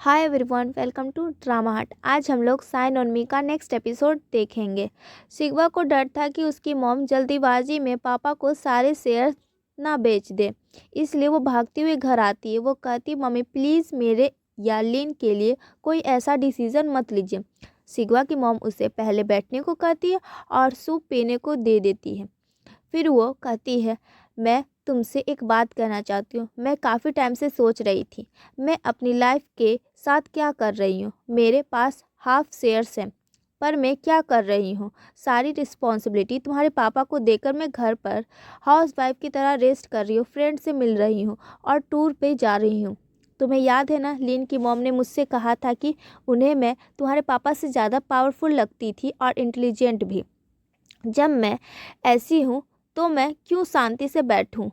Hi everyone, welcome to Drama Hut. आज हम लोग साइन ऑन मी का नेक्स्ट एपिसोड देखेंगे। शिवा को डर था कि उसकी मॉम जल्दीबाजी में पापा को सारे शेयर ना बेच दे, इसलिए वो भागती हुई घर आती है। वो कहती, मम्मी प्लीज़ मेरे या लिन के लिए कोई ऐसा डिसीज़न मत लीजिए। शिवा की मॉम उसे पहले बैठने को कहती है और सूप पीने को दे देती है। फिर वो कहती है, मैं तुमसे एक बात कहना चाहती हूँ। मैं काफ़ी टाइम से सोच रही थी मैं अपनी लाइफ के साथ क्या कर रही हूँ। मेरे पास हाफ शेयर्स हैं, पर मैं क्या कर रही हूँ। सारी रिस्पॉन्सिबिलिटी तुम्हारे पापा को देकर मैं घर पर हाउस वाइफ की तरह रेस्ट कर रही हूँ, फ्रेंड से मिल रही हूँ और टूर पे जा रही हूँ। तुम्हें याद है ना, लिन की मॉम ने मुझसे कहा था कि उन्हें मैं तुम्हारे पापा से ज़्यादा पावरफुल लगती थी और इंटेलिजेंट भी। जब मैं ऐसी हूँ तो मैं क्यों शांति से बैठूं।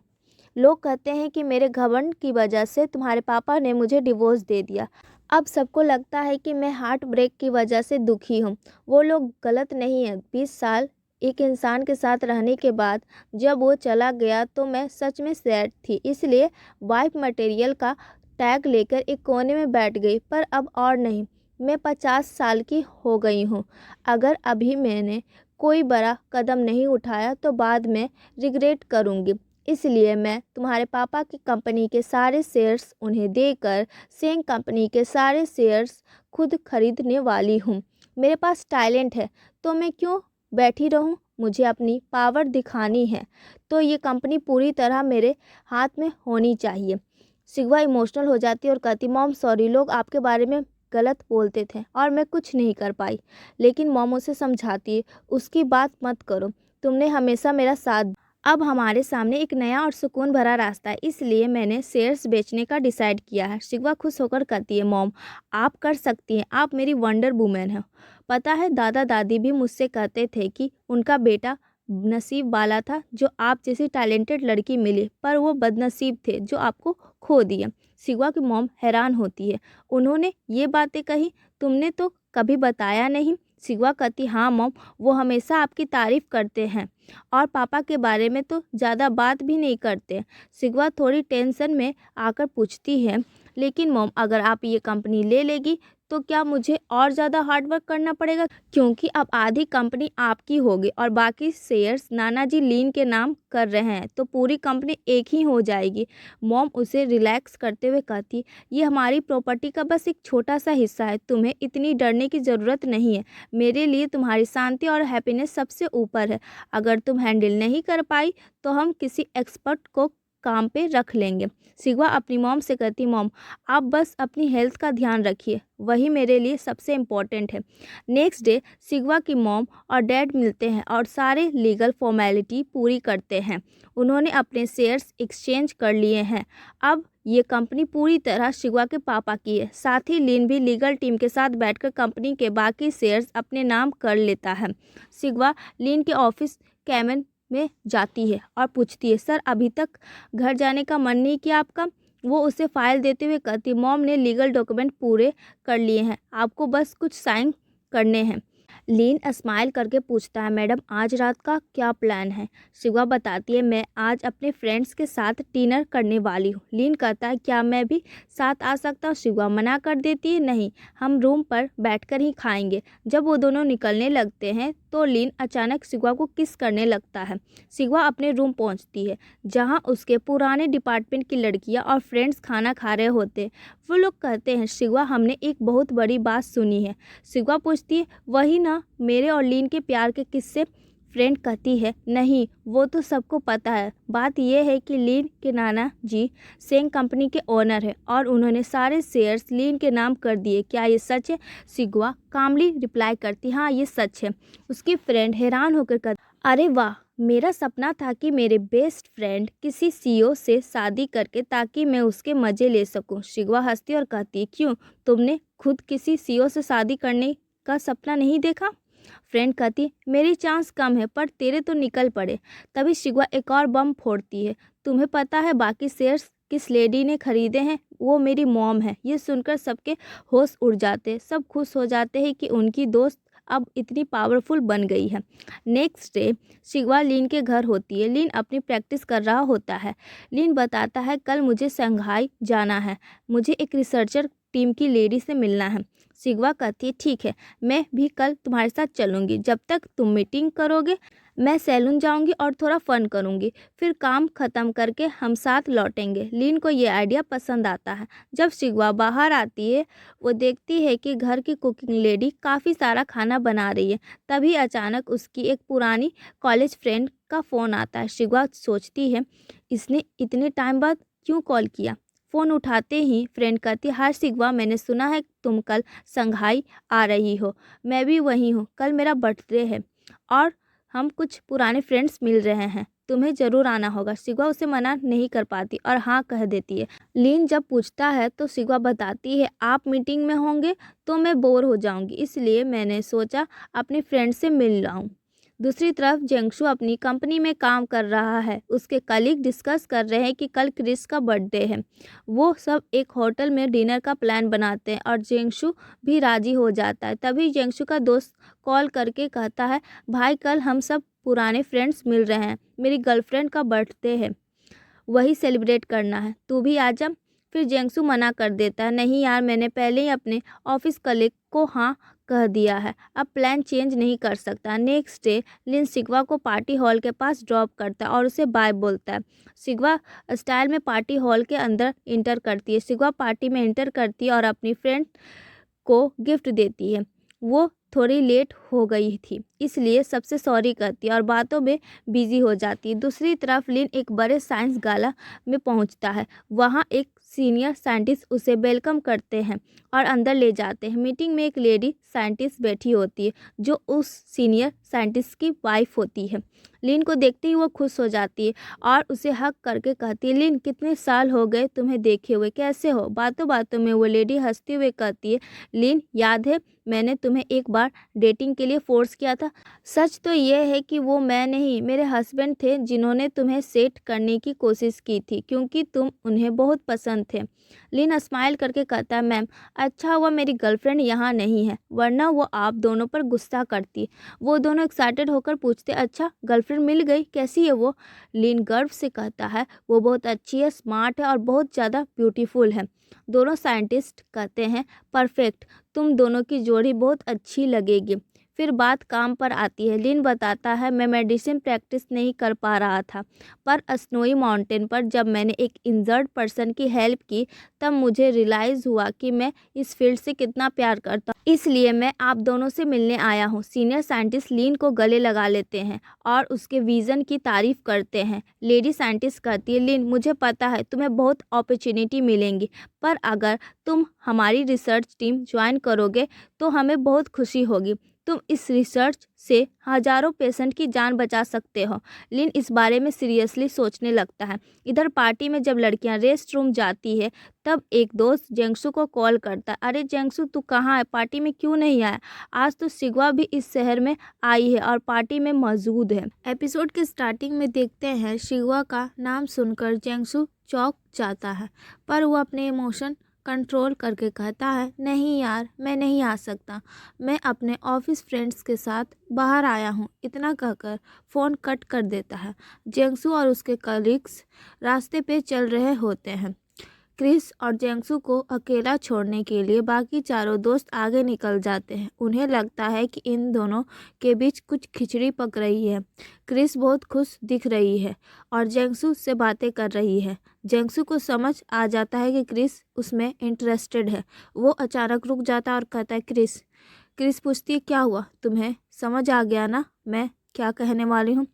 लोग कहते हैं कि मेरे घमंड की वजह से तुम्हारे पापा ने मुझे डिवोर्स दे दिया। अब सबको लगता है कि मैं हार्ट ब्रेक की वजह से दुखी हूँ। वो लोग गलत नहीं है। 20 साल एक इंसान के साथ रहने के बाद जब वो चला गया तो मैं सच में सैड थी, इसलिए वाइफ मटेरियल का टैग लेकर एक कोने में बैठ गई। पर अब और नहीं, मैं 50 साल की हो गई हूँ। अगर अभी मैंने कोई बड़ा कदम नहीं उठाया तो बाद में रिग्रेट करूँगी। इसलिए मैं तुम्हारे पापा की कंपनी के सारे शेयर्स उन्हें देकर सेंग कंपनी के सारे शेयर्स खुद खरीदने वाली हूँ। मेरे पास टैलेंट है तो मैं क्यों बैठी रहूँ। मुझे अपनी पावर दिखानी है तो ये कंपनी पूरी तरह मेरे हाथ में होनी चाहिए। सिगवा इमोशनल हो जाती है और कहती, मॉम सॉरी, लोग आपके बारे में गलत बोलते थे और मैं कुछ नहीं कर पाई। लेकिन मॉम उसे समझाती है, उसकी बात मत करो, तुमने हमेशा मेरा साथ। अब हमारे सामने एक नया और सुकून भरा रास्ता है, इसलिए मैंने शेयर्स बेचने का डिसाइड किया है। शिवा खुश होकर कहती है, मॉम आप कर सकती हैं, आप मेरी वंडर वुमेन हो। पता है, दादा दादी भी मुझसे कहते थे कि उनका बेटा नसीब वाला था जो आप जैसी टैलेंटेड लड़की मिली, पर वो बदनसीब थे जो आपको खो दिए। शिवा की मॉम हैरान होती है, उन्होंने ये बातें कही, तुमने तो कभी बताया नहीं। शिवा कहती, हाँ मॉम, वो हमेशा आपकी तारीफ़ करते हैं और पापा के बारे में तो ज़्यादा बात भी नहीं करते। शिवा थोड़ी टेंशन में आकर पूछती है, लेकिन मॉम अगर आप ये कंपनी ले लेगी तो क्या मुझे और ज़्यादा हार्ड वर्क करना पड़ेगा, क्योंकि अब आधी कंपनी आपकी होगी और बाकी शेयर्स नाना जी लीन के नाम कर रहे हैं, तो पूरी कंपनी एक ही हो जाएगी। मॉम उसे रिलैक्स करते हुए कहती, ये हमारी प्रॉपर्टी का बस एक छोटा सा हिस्सा है, तुम्हें इतनी डरने की ज़रूरत नहीं है। मेरे लिए तुम्हारी शांति और हैप्पीनेस सबसे ऊपर है। अगर तुम हैंडल नहीं कर पाई तो हम किसी एक्सपर्ट को काम पे रख लेंगे। शिवा अपनी मॉम से कहती, मॉम आप बस अपनी हेल्थ का ध्यान रखिए, वही मेरे लिए सबसे इम्पोर्टेंट है। नेक्स्ट डे शिवा की मॉम और डैड मिलते हैं और सारे लीगल फॉर्मेलिटी पूरी करते हैं। उन्होंने अपने शेयर्स एक्सचेंज कर लिए हैं। अब ये कंपनी पूरी तरह शिवा के पापा की है। साथ ही लिन भी लीगल टीम के साथ बैठकर कंपनी के बाकी शेयर्स अपने नाम कर लेता है। शिवा लिन के ऑफिस कैबिन में जाती है और पूछती है, सर अभी तक घर जाने का मन नहीं किया आपका। वो उसे फाइल देते हुए कहती, मॉम ने लीगल डॉक्यूमेंट पूरे कर लिए हैं, आपको बस कुछ साइन करने हैं। लीन स्माइल करके पूछता है, मैडम आज रात का क्या प्लान है। शिवा बताती है, मैं आज अपने फ्रेंड्स के साथ डिनर करने वाली हूँ। लीन कहता है, क्या मैं भी साथ आ सकता हूँ। शिवा मना कर देती है, नहीं, हम रूम पर बैठकर ही खाएंगे। जब वो दोनों निकलने लगते हैं तो लीन अचानक शिवा को किस करने लगता है। शिवा अपने रूम पहुँचती है जहाँ उसके पुराने डिपार्टमेंट की लड़कियाँ और फ्रेंड्स खाना खा रहे होते हैं। वो लोग कहते हैं, शिवा हमने एक बहुत बड़ी बात सुनी है। शिवा पूछती है, वही ना, मेरे और लीन के प्यार के किस्से। फ्रेंड कहती है, नहीं वो तो सबको पता है, बात यह है कि लीन के नाना जी सेंग कंपनी के ओनर है और उन्होंने सारे शेयर्स लीन के नाम कर दिए। क्या ये सच है। शिवा कामली रिप्लाई करती, हाँ ये सच है। उसकी फ्रेंड हैरान होकर कहती, अरे वाह, मेरा सपना था कि मेरे बेस्ट फ्रेंड किसी सीईओ से शादी करके ताकि मैं उसके मज़े ले सकूं। शिवा हंसती और कहती, क्यों, तुमने खुद किसी सीईओ से शादी करने का सपना नहीं देखा। फ्रेंड कहती, मेरी चांस कम है पर तेरे तो निकल पड़े। तभी शिवा एक और बम फोड़ती है, तुम्हें पता है बाकी शेयर्स किस लेडी ने खरीदे हैं। वो मेरी मॉम है। ये सुनकर सबके होश उड़ जाते, सब खुश हो जाते हैं कि उनकी दोस्त अब इतनी पावरफुल बन गई है। नेक्स्ट डे शिवा लीन के घर होती है। लीन अपनी प्रैक्टिस कर रहा होता है। लीन बताता है, कल मुझे शंघाई जाना है, मुझे एक रिसर्चर टीम की लेडी से मिलना है। सिग्वा कहती है ठीक है, मैं भी कल तुम्हारे साथ चलूँगी। जब तक तुम मीटिंग करोगे मैं सैलून जाऊंगी और थोड़ा फन करूंगी, फिर काम ख़त्म करके हम साथ लौटेंगे। लीन को ये आइडिया पसंद आता है। जब सिग्वा बाहर आती है वो देखती है कि घर की कुकिंग लेडी काफ़ी सारा खाना बना रही है। तभी अचानक उसकी एक पुरानी कॉलेज फ्रेंड का फ़ोन आता है। सिग्वा सोचती है इसने इतने टाइम बाद क्यों कॉल किया। फ़ोन उठाते ही फ्रेंड कहती है हाय सिग्वा, मैंने सुना है तुम कल संघाई आ रही हो। मैं भी वहीं हूँ, कल मेरा बर्थडे है और हम कुछ पुराने फ्रेंड्स मिल रहे हैं, तुम्हें ज़रूर आना होगा। सिग्वा उसे मना नहीं कर पाती और हाँ कह देती है। लीन जब पूछता है तो सिग्वा बताती है आप मीटिंग में होंगे तो मैं बोर हो जाऊंगी, इसलिए मैंने सोचा अपनी फ्रेंड से मिल लाऊं। दूसरी तरफ जेंगशु अपनी कंपनी में काम कर रहा है। उसके कलीग डिस्कस कर रहे हैं कि कल क्रिस का बर्थडे है। वो सब एक होटल में डिनर का प्लान बनाते हैं और जेंगशु भी राजी हो जाता है। तभी जेंगशु का दोस्त कॉल करके कहता है भाई कल हम सब पुराने फ्रेंड्स मिल रहे हैं, मेरी गर्लफ्रेंड का बर्थडे है, वही सेलिब्रेट करना है, तू भी आ जा। फिर जेंगसु मना कर देता है नहीं यार, मैंने पहले ही अपने ऑफिस कलीग को हाँ कह दिया है, अब प्लान चेंज नहीं कर सकता। नेक्स्ट डे लिन सिग्वा को पार्टी हॉल के पास ड्रॉप करता है और उसे बाय बोलता है। सिग्वा स्टाइल में पार्टी हॉल के अंदर इंटर करती है। सिग्वा पार्टी में इंटर करती है और अपनी फ्रेंड को गिफ्ट देती है। वो थोड़ी लेट हो गई थी इसलिए सबसे सॉरी कहती है और बातों में बिजी हो जाती है। दूसरी तरफ लिन एक बड़े साइंस गाला में पहुंचता है। वहां एक सीनियर साइंटिस्ट उसे वेलकम करते हैं और अंदर ले जाते हैं। मीटिंग में एक लेडी साइंटिस्ट बैठी होती है जो उस सीनियर साइंटिस्ट की वाइफ होती है। लिन को देखते ही वो खुश हो जाती है और उसे हक करके कहती है लिन कितने साल हो गए तुम्हें देखे हुए, कैसे हो। बातों बातों में वो लेडी हंसते हुए कहती है लिन याद है मैंने तुम्हें एक बार डेटिंग के लिए फोर्स किया था। सच तो यह है कि वो मैं नहीं मेरे हस्बैंड थे जिन्होंने तुम्हें सेट करने की कोशिश की थी क्योंकि तुम उन्हें बहुत पसंद थे। लिन स्माइल करके कहता है मैम अच्छा हुआ मेरी गर्लफ्रेंड यहाँ नहीं है, वरना वो आप दोनों पर गुस्सा करती। वो दोनों एक्साइटेड होकर पूछते अच्छा गर्लफ्रेंड मिल गई, कैसी है वो। लिन गर्व से कहता है वो बहुत अच्छी है, स्मार्ट है और बहुत ज़्यादा ब्यूटीफुल है। दोनों साइंटिस्ट कहते हैं परफेक्ट, तुम दोनों की जोड़ी बहुत अच्छी लगेगी। फिर बात काम पर आती है। लिन बताता है मैं मेडिसिन प्रैक्टिस नहीं कर पा रहा था, पर स्नोई माउंटेन पर जब मैंने एक इंजर्ड पर्सन की हेल्प की तब मुझे रियलाइज़ हुआ कि मैं इस फील्ड से कितना प्यार करता हूँ, इसलिए मैं आप दोनों से मिलने आया हूँ। सीनियर साइंटिस्ट लिन को गले लगा लेते हैं और उसके विज़न की तारीफ करते हैं। लेडी साइंटिस्ट कहती है लिन मुझे पता है तुम्हें बहुत अपॉर्चुनिटी मिलेंगी, पर अगर तुम हमारी रिसर्च टीम ज्वाइन करोगे तो हमें बहुत खुशी होगी। तुम इस रिसर्च से हज़ारों पेशेंट की जान बचा सकते हो। लिन इस बारे में सीरियसली सोचने लगता है। इधर पार्टी में जब लड़कियां रेस्ट रूम जाती है तब एक दोस्त जेंगसु को कॉल करता है अरे जेंगसु तू कहाँ है, पार्टी में क्यों नहीं आया। आज तो सिग्वा भी इस शहर में आई है और पार्टी में मौजूद है। एपिसोड के स्टार्टिंग में देखते हैं सिग्वा का नाम सुनकर जेंगसु चौंक जाता है, पर वो अपने इमोशन कंट्रोल करके कहता है नहीं यार मैं नहीं आ सकता, मैं अपने ऑफिस फ्रेंड्स के साथ बाहर आया हूँ। इतना कहकर फ़ोन कट कर देता है। जेंगसु और उसके कलीग्स रास्ते पे चल रहे होते हैं। क्रिस और जेंगसु को अकेला छोड़ने के लिए बाकी चारों दोस्त आगे निकल जाते हैं। उन्हें लगता है कि इन दोनों के बीच कुछ खिचड़ी पक रही है। क्रिस बहुत खुश दिख रही है और जेंगसु से बातें कर रही है। जेंगसु को समझ आ जाता है कि क्रिस उसमें इंटरेस्टेड है। वो अचानक रुक जाता है और कहता है क्रिस। क्रिस पूछती है क्या हुआ, तुम्हें समझ आ गया ना मैं क्या कहने वाली हूँ।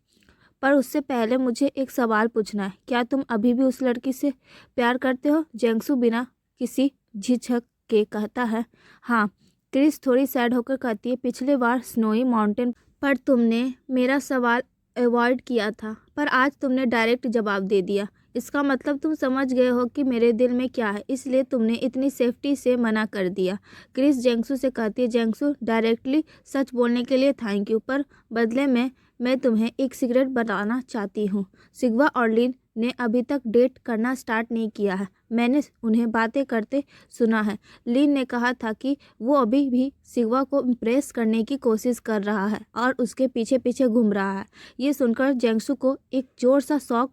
पर उससे पहले मुझे एक सवाल पूछना है, क्या तुम अभी भी उस लड़की से प्यार करते हो। जेंगसु बिना किसी झिझक के कहता है हाँ। क्रिस थोड़ी सैड होकर कहती है पिछले बार स्नोई माउंटेन पर तुमने मेरा सवाल अवॉइड किया था, पर आज तुमने डायरेक्ट जवाब दे दिया। इसका मतलब तुम समझ गए हो कि मेरे दिल में क्या है, इसलिए तुमने इतनी सेफ्टी से मना कर दिया। क्रिस जेंगसु से कहती है जेंगसु डायरेक्टली सच बोलने के लिए थैंक यू, पर बदले में मैं तुम्हें एक सीक्रेट बताना चाहती हूँ। सिग्वा और लिन ने अभी तक डेट करना स्टार्ट नहीं किया है, मैंने उन्हें बातें करते सुना है। लिन ने कहा था कि वो अभी भी सिग्वा को इम्प्रेस करने की कोशिश कर रहा है और उसके पीछे पीछे घूम रहा है। ये सुनकर जेंगसु को एक जोर सा शॉक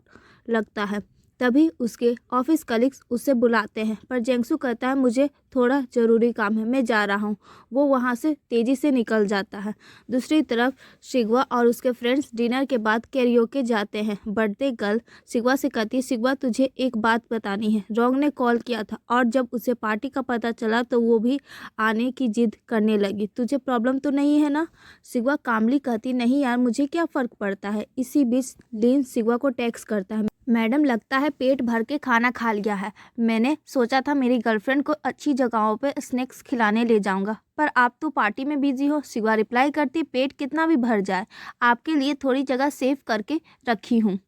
लगता है। तभी उसके ऑफिस कलीग्स उसे बुलाते हैं, पर जेंगसू कहता है मुझे थोड़ा ज़रूरी काम है, मैं जा रहा हूँ। वो वहाँ से तेज़ी से निकल जाता है। दूसरी तरफ शिगवा और उसके फ्रेंड्स डिनर के बाद कैरियोके जाते हैं। बर्थडे गर्ल शिगवा से कहती है, शिगवा तुझे एक बात बतानी है। रोंग ने कॉल किया था और जब उसे पार्टी का पता चला तो वो भी आने की जिद करने लगी। तुझे प्रॉब्लम तो नहीं है ना? शिगवा कामली कहती, नहीं यार, मुझे क्या फ़र्क पड़ता है। इसी बीच लिन शिगवा को टेक्स्ट करता है, मैडम लगता है पेट भर के खाना खा लिया है। मैंने सोचा था मेरी गर्लफ्रेंड को अच्छी जगहों पे स्नैक्स खिलाने ले जाऊंगा, पर आप तो पार्टी में बिजी हो। शिवा रिप्लाई करती, पेट कितना भी भर जाए, आपके लिए थोड़ी जगह सेव करके रखी हूँ,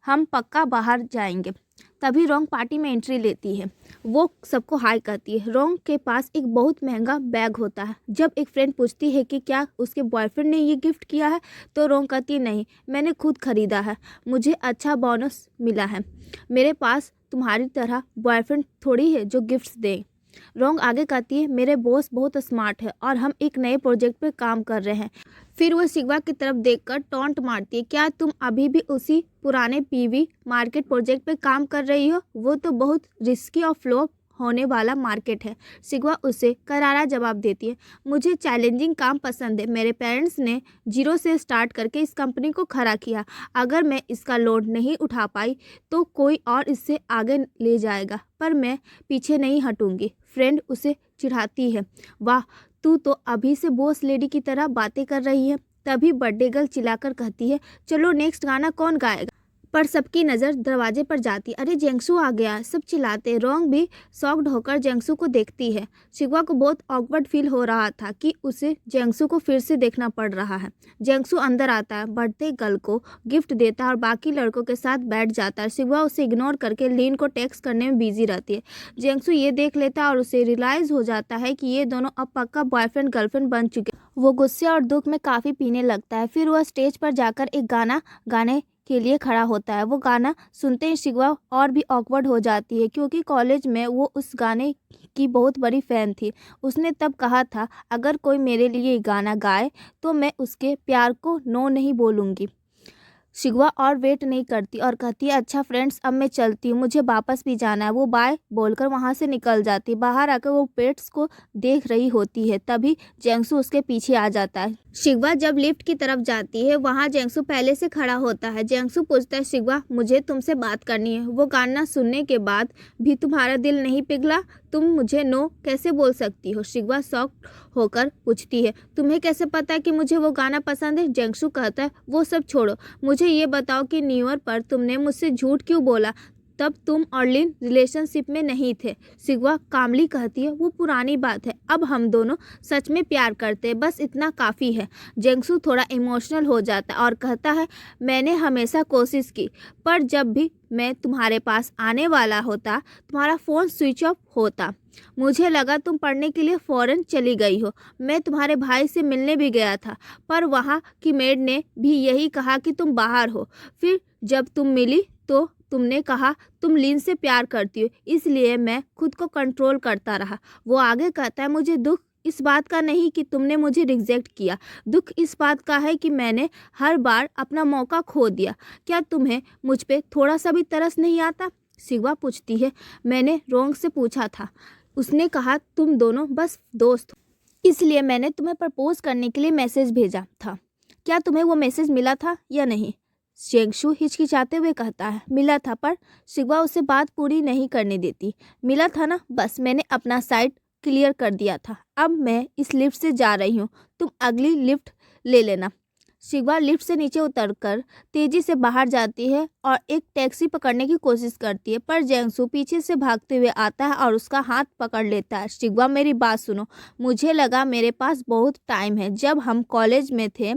हम पक्का बाहर जाएंगे। तभी रोंग पार्टी में एंट्री लेती है। वो सबको हाय कहती है। रोंग के पास एक बहुत महंगा बैग होता है। जब एक फ्रेंड पूछती है कि क्या उसके बॉयफ्रेंड ने ये गिफ्ट किया है, तो रोंग कहती है, नहीं, मैंने खुद खरीदा है, मुझे अच्छा बोनस मिला है। मेरे पास तुम्हारी तरह बॉयफ्रेंड थोड़ी है जो गिफ्ट्स दे। रोंग आगे कहती है, मेरे बॉस बहुत स्मार्ट है और हम एक नए प्रोजेक्ट पे काम कर रहे हैं। फिर वो शिवा की तरफ देखकर टॉन्ट मारती है, क्या तुम अभी भी उसी पुराने पीवी मार्केट प्रोजेक्ट पे काम कर रही हो? वो तो बहुत रिस्की और फ्लॉप होने वाला मार्केट है। शिवा उसे करारा जवाब देती है, मुझे चैलेंजिंग काम पसंद है। मेरे पेरेंट्स ने जीरो से स्टार्ट करके इस कंपनी को खड़ा किया। अगर मैं इसका लोड नहीं उठा पाई तो कोई और इससे आगे ले जाएगा, पर मैं पीछे नहीं हटूंगी। फ्रेंड उसे चिढ़ाती है, वाह, तू तो अभी से बॉस लेडी की तरह बातें कर रही है। तभी बर्थडे गर्ल चिल्लाकर कहती है, चलो नेक्स्ट गाना कौन गाएगा? पर सबकी नज़र दरवाजे पर जाती, अरे जेंगसू आ गया, सब चिल्लाते। रोंग भी शॉक्ड होकर जेंगसू को देखती है। शिगवा को बहुत ऑकवर्ड फील हो रहा था कि उसे जेंगसू को फिर से देखना पड़ रहा है। जेंगसू अंदर आता है, बर्थडे गर्ल को गिफ्ट देता है और बाकी लड़कों के साथ बैठ जाता है। शिगवा उसे इग्नोर करके लिन को टेक्स्ट करने में बिजी रहती है। जेंगसू ये देख लेता है और उसे रियलाइज़ हो जाता है कि ये दोनों अब पक्का बॉयफ्रेंड गर्लफ्रेंड बन चुके। वो गुस्से और दुख में काफ़ी पीने लगता है। फिर वह स्टेज पर जाकर एक गाना गाने के लिए खड़ा होता है। वो गाना सुनते ही शिगवा और भी ऑकवर्ड हो जाती है, क्योंकि कॉलेज में वो उस गाने की बहुत बड़ी फ़ैन थी। उसने तब कहा था, अगर कोई मेरे लिए गाना गाए तो मैं उसके प्यार को नो नहीं बोलूँगी। शिगवा और वेट नहीं करती और कहती है, अच्छा फ्रेंड्स, अब मैं चलती हूँ, मुझे वापस भी जाना है। वो बाय बोलकर वहाँ से निकल जाती। बाहर आकर वो पेट्स को देख रही होती है। तभी जेंगसू उसके पीछे आ जाता है। शिगवा जब लिफ्ट की तरफ जाती है, वहाँ जेंगसू पहले से खड़ा होता है। जेंगसू पूछता है, शिगवा, मुझे तुमसे बात करनी है। वो गाना सुनने के बाद भी तुम्हारा दिल नहीं पिघला? तुम मुझे नो कैसे बोल सकती हो? शिगवा शॉक होकर पूछती है, तुम्हें कैसे पता कि मुझे वो गाना पसंद है? जेंगसू कहता है, वो सब छोड़ो, मुझे ये बताओ कि न्यू ईयर पर तुमने मुझसे झूठ क्यों बोला? तब तुम और लिन रिलेशनशिप में नहीं थे। शिगवा कामली कहती है, वो पुरानी बात है, अब हम दोनों सच में प्यार करते हैं, बस इतना काफ़ी है। जेंगसू थोड़ा इमोशनल हो जाता है और कहता है, मैंने हमेशा कोशिश की, पर जब भी मैं तुम्हारे पास आने वाला होता तुम्हारा फ़ोन स्विच ऑफ होता। मुझे लगा तुम पढ़ने के लिए फ़ॉरेन चली गई हो। मैं तुम्हारे भाई से मिलने भी गया था, पर वहाँ की मेड ने भी यही कहा कि तुम बाहर हो। फिर जब तुम मिली तो तुमने कहा तुम लिन से प्यार करती हो, इसलिए मैं खुद को कंट्रोल करता रहा। वो आगे कहता है, मुझे दुख इस बात का नहीं कि तुमने मुझे रिजेक्ट किया, दुख इस बात का है कि मैंने हर बार अपना मौका खो दिया। क्या तुम्हें मुझ पे थोड़ा सा भी तरस नहीं आता? शिगवा पूछती है, मैंने रोंग से पूछा था, उसने कहा तुम दोनों बस दोस्त हो, इसलिए मैंने तुम्हें प्रपोज करने के लिए मैसेज भेजा था। क्या तुम्हें वो मैसेज मिला था या नहीं? जेंगसू हिचकिचाते हुए कहता है, मिला था, पर शिगवा उसे बात पूरी नहीं करने देती। मिला था ना, बस मैंने अपना साइड क्लियर कर दिया था। अब मैं इस लिफ्ट से जा रही हूँ, तुम अगली लिफ्ट ले लेना। शिगवा लिफ्ट से नीचे उतरकर तेजी से बाहर जाती है और एक टैक्सी पकड़ने की कोशिश करती है, पर जेंगसू पीछे से भागते हुए आता है और उसका हाथ पकड़ लेता है। शिगवा, मेरी बात सुनो, मुझे लगा मेरे पास बहुत टाइम है जब हम कॉलेज में थे,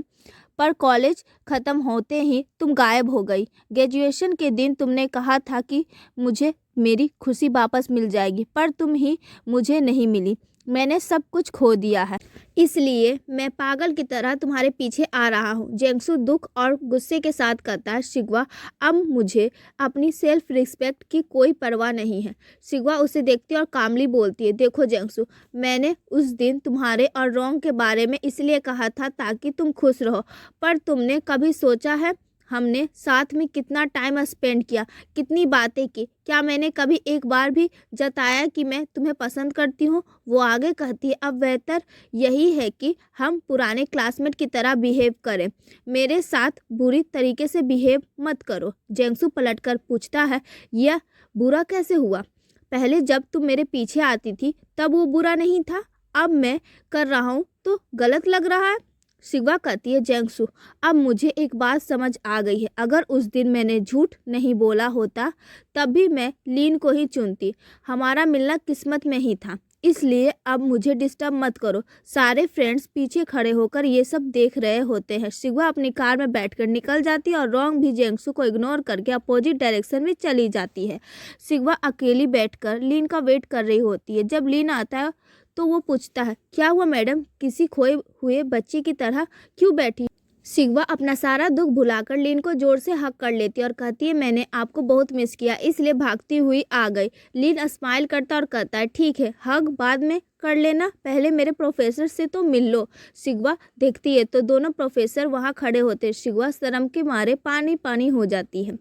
पर कॉलेज ख़त्म होते ही तुम गायब हो गई। ग्रेजुएशन के दिन तुमने कहा था कि मुझे मेरी खुशी वापस मिल जाएगी, पर तुम ही मुझे नहीं मिली। मैंने सब कुछ खो दिया है, इसलिए मैं पागल की तरह तुम्हारे पीछे आ रहा हूँ। जेंगसू दुख और गुस्से के साथ कहता है, शिगवा, अब मुझे अपनी सेल्फ रिस्पेक्ट की कोई परवाह नहीं है। शिगवा उसे देखती है और कामली बोलती है, देखो जेंगसू, मैंने उस दिन तुम्हारे और रोंग के बारे में इसलिए कहा था ताकि तुम खुश रहो, पर तुमने कभी सोचा है हमने साथ में कितना टाइम स्पेंड किया, कितनी बातें की। क्या मैंने कभी एक बार भी जताया कि मैं तुम्हें पसंद करती हूँ? वो आगे कहती है, अब बेहतर यही है कि हम पुराने क्लासमेट की तरह बिहेव करें। मेरे साथ बुरी तरीके से बिहेव मत करो। जेंगसू पलटकर पूछता है, यह बुरा कैसे हुआ? पहले जब तुम मेरे पीछे आती थी तब वो बुरा नहीं था, अब मैं कर रहा हूँ तो गलत लग रहा है। शिवा कहती है, जेंगसू अब मुझे एक बात समझ आ गई है, अगर उस दिन मैंने झूठ नहीं बोला होता तब भी मैं लीन को ही चुनती। हमारा मिलना किस्मत में ही था, इसलिए अब मुझे डिस्टर्ब मत करो। सारे फ्रेंड्स पीछे खड़े होकर ये सब देख रहे होते हैं। शिवा अपनी कार में बैठकर निकल जाती है और रोंग भी जेंगसू को इग्नोर करके अपोजिट डायरेक्शन में चली जाती है। शिवा अकेली बैठकर लीन का वेट कर रही होती है। जब लीन आता है तो वो पूछता है, क्या हुआ मैडम, किसी खोए हुए बच्चे की तरह क्यों बैठी? शिवा अपना सारा दुख भुलाकर लीन को जोर से हक कर लेती है और कहती है, मैंने आपको बहुत मिस किया इसलिए भागती हुई आ गई। लीन स्माइल करता और कहता है, ठीक है, हग बाद में कर लेना, पहले मेरे प्रोफेसर से तो मिल लो। शिवा देखती है तो दोनों प्रोफेसर वहाँ खड़े होते हैं। शिवा शर्म के मारे पानी पानी हो जाती है।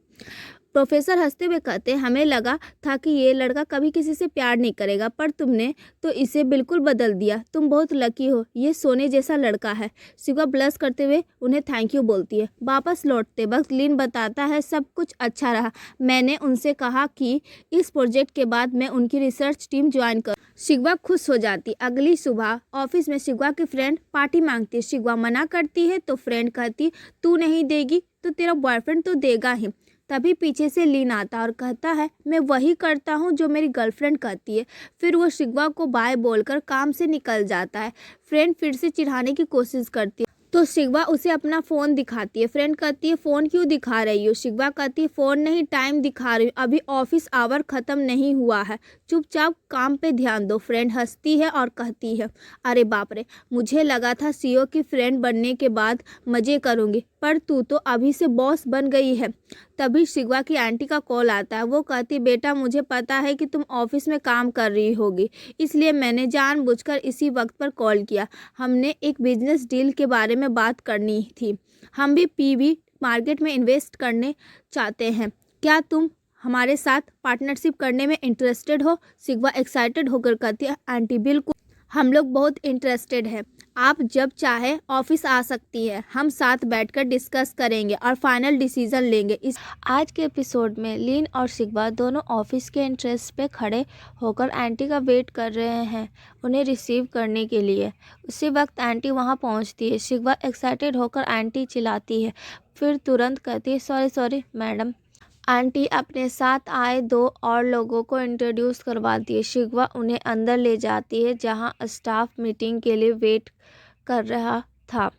प्रोफेसर हंसते हुए कहते, हमें लगा था कि ये लड़का कभी किसी से प्यार नहीं करेगा, पर तुमने तो इसे बिल्कुल बदल दिया। तुम बहुत लकी हो, ये सोने जैसा लड़का है। शिवा ब्लश करते हुए उन्हें थैंक यू बोलती है। वापस लौटते वक्त लीन बताता है, सब कुछ अच्छा रहा। मैंने उनसे कहा कि इस प्रोजेक्ट के बाद मैं उनकी रिसर्च टीम ज्वाइन करूँ। शिवा खुश हो जाती। अगली सुबह ऑफिस में शिवा की फ्रेंड पार्टी मांगती है। शिवा मना करती है तो फ्रेंड कहती, तू नहीं देगी तो तेरा बॉयफ्रेंड तो देगा ही। तभी पीछे से लीन आता और कहता है, मैं वही करता हूँ जो मेरी गर्लफ्रेंड कहती है। फिर वो शिवा को बाय बोलकर काम से निकल जाता है। फ्रेंड फिर से चिढ़ाने की कोशिश करती है तो शिवा उसे अपना फ़ोन दिखाती है। फ्रेंड कहती है, फ़ोन क्यों दिखा रही हो? शिवा कहती है, फ़ोन नहीं, टाइम दिखा रही हूँ, अभी ऑफिस आवर ख़त्म नहीं हुआ है, चुपचाप काम पे ध्यान दो। फ्रेंड हंसती है और कहती है, अरे बाप रे, मुझे लगा था सीईओ की फ्रेंड बनने के बाद मज़े करूँगी, पर तू तो अभी से बॉस बन गई है। तभी शिवा की आंटी का कॉल आता है। वो कहती, बेटा मुझे पता है कि तुम ऑफिस में काम कर रही होगी, इसलिए मैंने जानबूझकर इसी वक्त पर कॉल किया। हमने एक बिजनेस डील के बारे में बात करनी थी। हम भी पीवी मार्केट में इन्वेस्ट करने चाहते हैं। क्या तुम हमारे साथ पार्टनरशिप करने में इंटरेस्टेड हो? शिवा एक्साइटेड होकर कहती है, आंटी बिल्कुल, हम लोग बहुत इंटरेस्टेड हैं। आप जब चाहे ऑफिस आ सकती है, हम साथ बैठकर डिस्कस करेंगे और फाइनल डिसीजन लेंगे। इस आज के एपिसोड में लीन और शिवा दोनों ऑफिस के एंट्रेंस पे खड़े होकर आंटी का वेट कर रहे हैं उन्हें रिसीव करने के लिए। उसी वक्त आंटी वहां पहुंचती है। शिवा एक्साइटेड होकर आंटी चिल्लाती है, फिर तुरंत कहती है, सॉरी सॉरी मैडम। आंटी अपने साथ आए दो और लोगों को इंट्रोड्यूस करवाती है। शिवा उन्हें अंदर ले जाती है जहां स्टाफ मीटिंग के लिए वेट कर रहा था।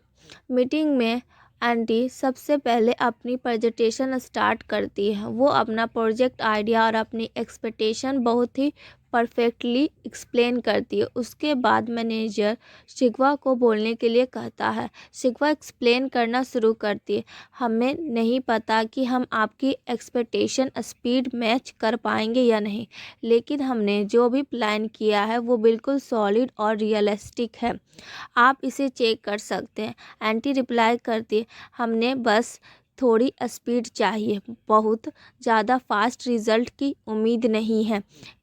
मीटिंग में आंटी सबसे पहले अपनी प्रेजेंटेशन स्टार्ट करती है। वो अपना प्रोजेक्ट आइडिया और अपनी एक्सपेक्टेशन बहुत ही परफेक्टली एक्सप्लेन करती है। उसके बाद मैनेजर शिवा को बोलने के लिए कहता है। शिवा एक्सप्लेन करना शुरू करती है, हमें नहीं पता कि हम आपकी एक्सपेक्टेशन स्पीड मैच कर पाएंगे या नहीं, लेकिन हमने जो भी प्लान किया है वो बिल्कुल सॉलिड और रियलिस्टिक है, आप इसे चेक कर सकते हैं। आंटी रिप्लाई करती है, हमने बस थोड़ी स्पीड चाहिए, बहुत ज़्यादा फास्ट रिजल्ट की उम्मीद नहीं है।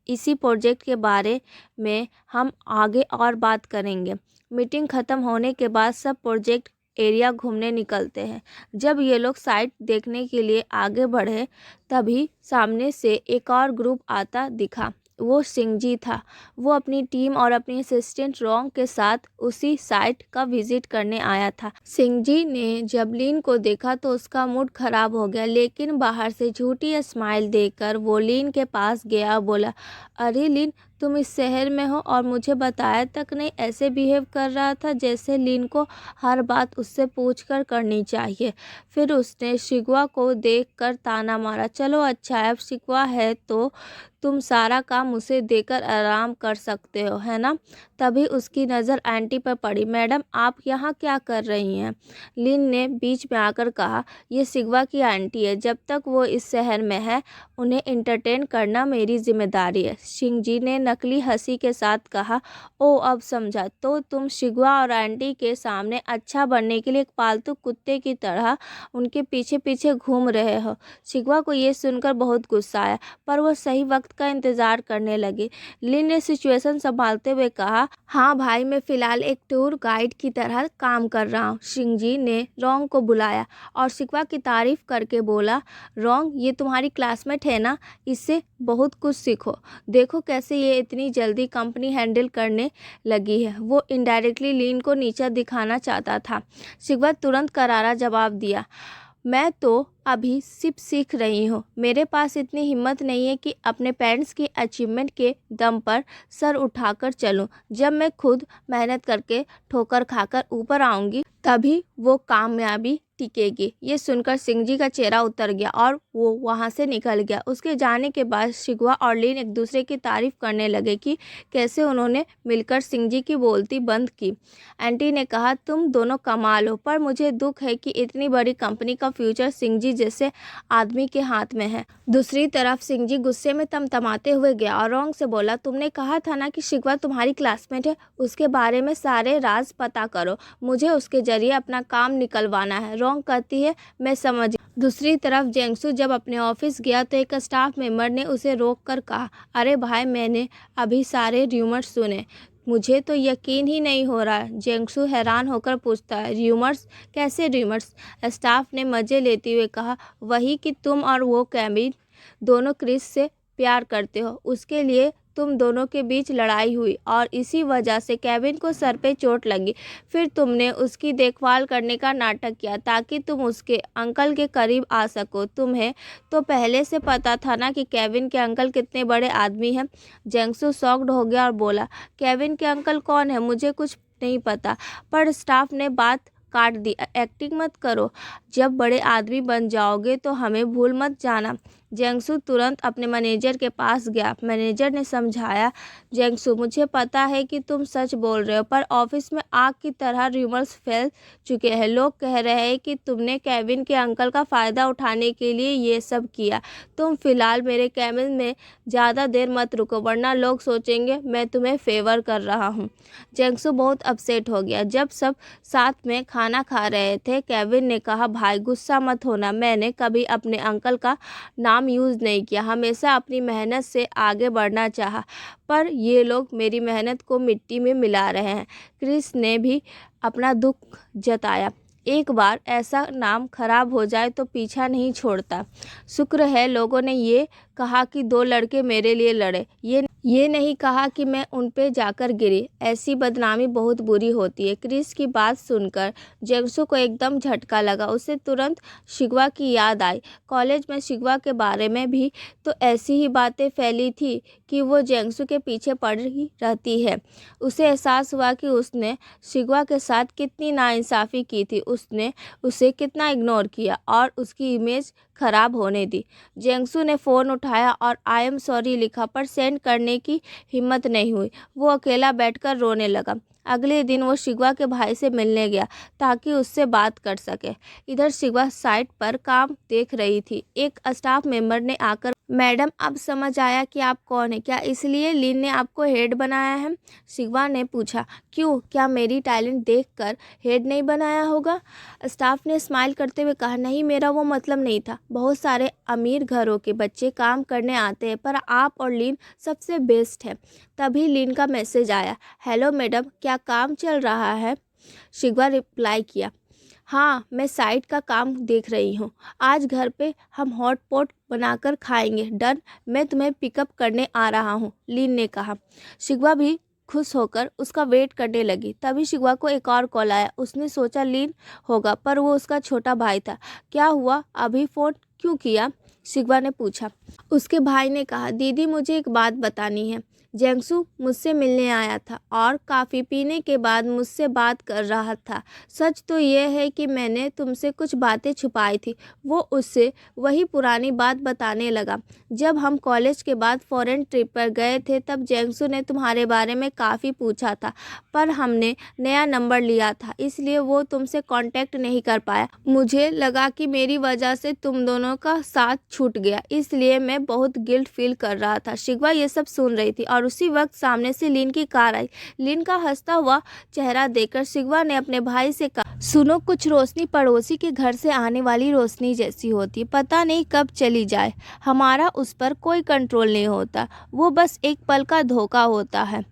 इसी प्रोजेक्ट के बारे में हम आगे और बात करेंगे। मीटिंग ख़त्म होने के बाद सब प्रोजेक्ट एरिया घूमने निकलते हैं। जब ये लोग साइट देखने के लिए आगे बढ़े तभी सामने से एक और ग्रुप आता दिखा। वो सिंगजी था। वो अपनी टीम और अपनी असिस्टेंट रोंग के साथ उसी साइट का विजिट करने आया था। सिंगजी ने जब लीन को देखा तो उसका मूड खराब हो गया, लेकिन बाहर से झूठी स्माइल देकर वो लीन के पास गया, बोला, अरे लीन, तुम इस शहर में हो और मुझे बताया तक नहीं। ऐसे बिहेव कर रहा था जैसे लीन को हर बात उससे पूछकर करनी चाहिए। फिर उसने शिवा को देखकर ताना मारा, चलो अच्छा है, अब शिवा है तो तुम सारा काम उसे देकर आराम कर सकते हो, है ना? तभी उसकी नज़र आंटी पर पड़ी। मैडम, आप यहाँ क्या कर रही हैं? लिन ने बीच में आकर कहा, ये शिवा की आंटी है, जब तक वो इस शहर में है उन्हें एंटरटेन करना मेरी जिम्मेदारी है। सिंह जी ने नकली हंसी के साथ कहा, ओ अब समझा, तो तुम शिगवा और आंटी के सामने अच्छा बनने के लिए एक पालतू कुत्ते की तरह उनके पीछे पीछे घूम रहे हो। शिगवा को ये सुनकर बहुत गुस्सा आया, पर वो सही वक्त का इंतजार करने लगी। लिन ने सिचुएशन संभालते हुए कहा, हाँ भाई, मैं फिलहाल एक टूर गाइड की तरह काम कर रहा हूँ। शिंजी ने रोंग को बुलाया और शिगवा की तारीफ करके बोला, रोंग, ये तुम्हारी क्लासमेट है ना, इससे बहुत कुछ सीखो। देखो कैसे ये इतनी जल्दी कंपनी हैंडल करने लगी है। वो इनडायरेक्टली लिन को नीचा दिखाना चाहता था। शिगवा तुरंत करारा जवाब दिया, मैं तो अभी सिर्फ सीख रही हूँ। मेरे पास इतनी हिम्मत नहीं है कि अपने पेरेंट्स की अचीवमेंट के दम पर सर उठाकर चलूँ। जब मैं खुद मेहनत करके ठोकर खाकर ऊपर आऊँगी तभी वो कामयाबी टिकेगी। ये सुनकर सिंजी का चेहरा उतर गया और वो वहाँ से निकल गया। उसके जाने के बाद शिगवा और लिन एक दूसरे की तारीफ करने लगे कि कैसे उन्होंने मिलकर सिंजी की बोलती बंद की। आंटी ने कहा, तुम दोनों कमाल हो, पर मुझे दुख है कि इतनी बड़ी कंपनी का फ्यूचर सिंजी जैसे आदमी के हाथ में है। दूसरी तरफ सिंजी गुस्से में तमतमाते हुए गया और रोंग से बोला, तुमने कहा था ना कि शिगवा तुम्हारी क्लासमेट है, उसके बारे में सारे राज पता करो, मुझे उसके जरिए अपना काम निकलवाना है। रोंग कहती है, मैं समझ। दूसरी तरफ जेंगसू जब अपने ऑफिस गया तो एक स्टाफ मेंबर ने उसे रोक कर कहा, अरे भाई, मैंने अभी सारे र्यूमर्स सुने, मुझे तो यकीन ही नहीं हो रहा है। जेंगसू हैरान होकर पूछता है, र्यूमर्स? कैसे र्यूमर्स? स्टाफ ने मजे लेते हुए कहा, वही कि तुम और वो केविन दोनों क्रिस से प्यार करते हो। उसके लिए तुम दोनों के बीच लड़ाई हुई और इसी वजह से केविन को सर पे चोट लगी। फिर तुमने उसकी देखभाल करने का नाटक किया ताकि तुम उसके अंकल के करीब आ सको। तुम्हें तो पहले से पता था ना कि केविन के अंकल कितने बड़े आदमी हैं। जेंगसू शॉक्ड हो गया और बोला, केविन के अंकल कौन है? मुझे कुछ नहीं पता। पर स्टाफ ने बात काट दी, एक्टिंग मत करो, जब बड़े आदमी बन जाओगे तो हमें भूल मत जाना। जेंगसू तुरंत अपने मैनेजर के पास गया। मैनेजर ने समझाया, जेंगसू, मुझे पता है कि तुम सच बोल रहे हो, पर ऑफिस में आग की तरह र्यूमर्स फैल चुके हैं। लोग कह रहे हैं कि तुमने केविन के अंकल का फ़ायदा उठाने के लिए ये सब किया। तुम फिलहाल मेरे केबिन में ज़्यादा देर मत रुको, वरना लोग सोचेंगे मैं तुम्हें फेवर कर रहा हूँ। जेंगसू बहुत अपसेट हो गया। जब सब साथ में खाना खा रहे थे, केविन ने कहा, भाई गुस्सा मत होना, मैंने कभी अपने अंकल का नाम यूज़ नहीं किया, हमेशा अपनी मेहनत से आगे बढ़ना चाहा, पर ये लोग मेरी मेहनत को मिट्टी में मिला रहे हैं। क्रिस ने भी अपना दुख जताया, एक बार ऐसा नाम खराब हो जाए तो पीछा नहीं छोड़ता। शुक्र है लोगों ने ये कहा कि दो लड़के मेरे लिए लड़े, ये नहीं कहा कि मैं उन पे जाकर गिरी। ऐसी बदनामी बहुत बुरी होती है। क्रिस की बात सुनकर जेंगसू को एकदम झटका लगा। उसे तुरंत शिगवा की याद आई। कॉलेज में शिगवा के बारे में भी तो ऐसी ही बातें फैली थी कि वो जेंगसू के पीछे पड़ी रहती है। उसे एहसास हुआ कि उसने शिगवा के साथ कितनी नाइंसाफ़ी की थी। उसने उसे कितना इग्नोर किया और उसकी इमेज खराब होने दी। जेंगसू ने फ़ोन उठाया और आई एम सॉरी लिखा, पर सेंड करने की हिम्मत नहीं हुई। वो अकेला बैठकर रोने लगा। अगले दिन वो शिगवा के भाई से मिलने गया ताकि उससे बात कर सके। इधर शिगवा साइट पर काम देख रही थी। एक स्टाफ मेंबर ने आकर, मैडम, अब समझ आया कि आप कौन है? क्या इसलिए लिन ने आपको हेड बनाया है? शिगवा ने पूछा। क्यों, क्या मेरी टैलेंट देखकर हेड नहीं बनाया होगा? स्टाफ ने स्माइल करते हुए कहा, नहीं, मेरा वो मतलब नहीं था। बहुत सारे अमीर घरों के बच्चे काम करने आते हैं, पर आप और लिन सबसे बेस्ट है। तभी लिन का मैसेज आया, हेलो मैडम, क्या काम चल रहा है? शिगवा रिप्लाई किया, हाँ, मैं साइट का काम देख रही हूँ। आज घर पे हम हॉट पॉट बनाकर खाएंगे। डन, मैं तुम्हें पिकअप करने आ रहा हूँ, लिन ने कहा। शिगवा भी खुश होकर उसका वेट करने लगी। तभी शिगवा को एक और कॉल आया। उसने सोचा लिन होगा, पर वो उसका छोटा भाई था। क्या हुआ, अभी फ़ोन क्यों किया? शिगवा ने पूछा। उसके भाई ने कहा, दीदी, मुझे एक बात बतानी है। जेंगसू मुझसे मिलने आया था और काफ़ी पीने के बाद मुझसे बात कर रहा था। सच तो यह है कि मैंने तुमसे कुछ बातें छुपाई थी। वो उससे वही पुरानी बात बताने लगा। जब हम कॉलेज के बाद फॉरेन ट्रिप पर गए थे तब जेंगसू ने तुम्हारे बारे में काफ़ी पूछा था, पर हमने नया नंबर लिया था, इसलिए वो तुमसे कांटेक्ट नहीं कर पाया। मुझे लगा कि मेरी वजह से तुम दोनों का साथ छूट गया, इसलिए मैं बहुत गिल्ट फील कर रहा था। शिगवा ये सब सुन रही थी और और उसी वक्त सामने से लीन की कार आई। लीन का हंसता हुआ चेहरा देखकर शिगवा ने अपने भाई से कहा, सुनो, कुछ रोशनी पड़ोसी के घर से आने वाली रोशनी जैसी होती, पता नहीं कब चली जाए। हमारा उस पर कोई कंट्रोल नहीं होता, वो बस एक पल का धोखा होता है।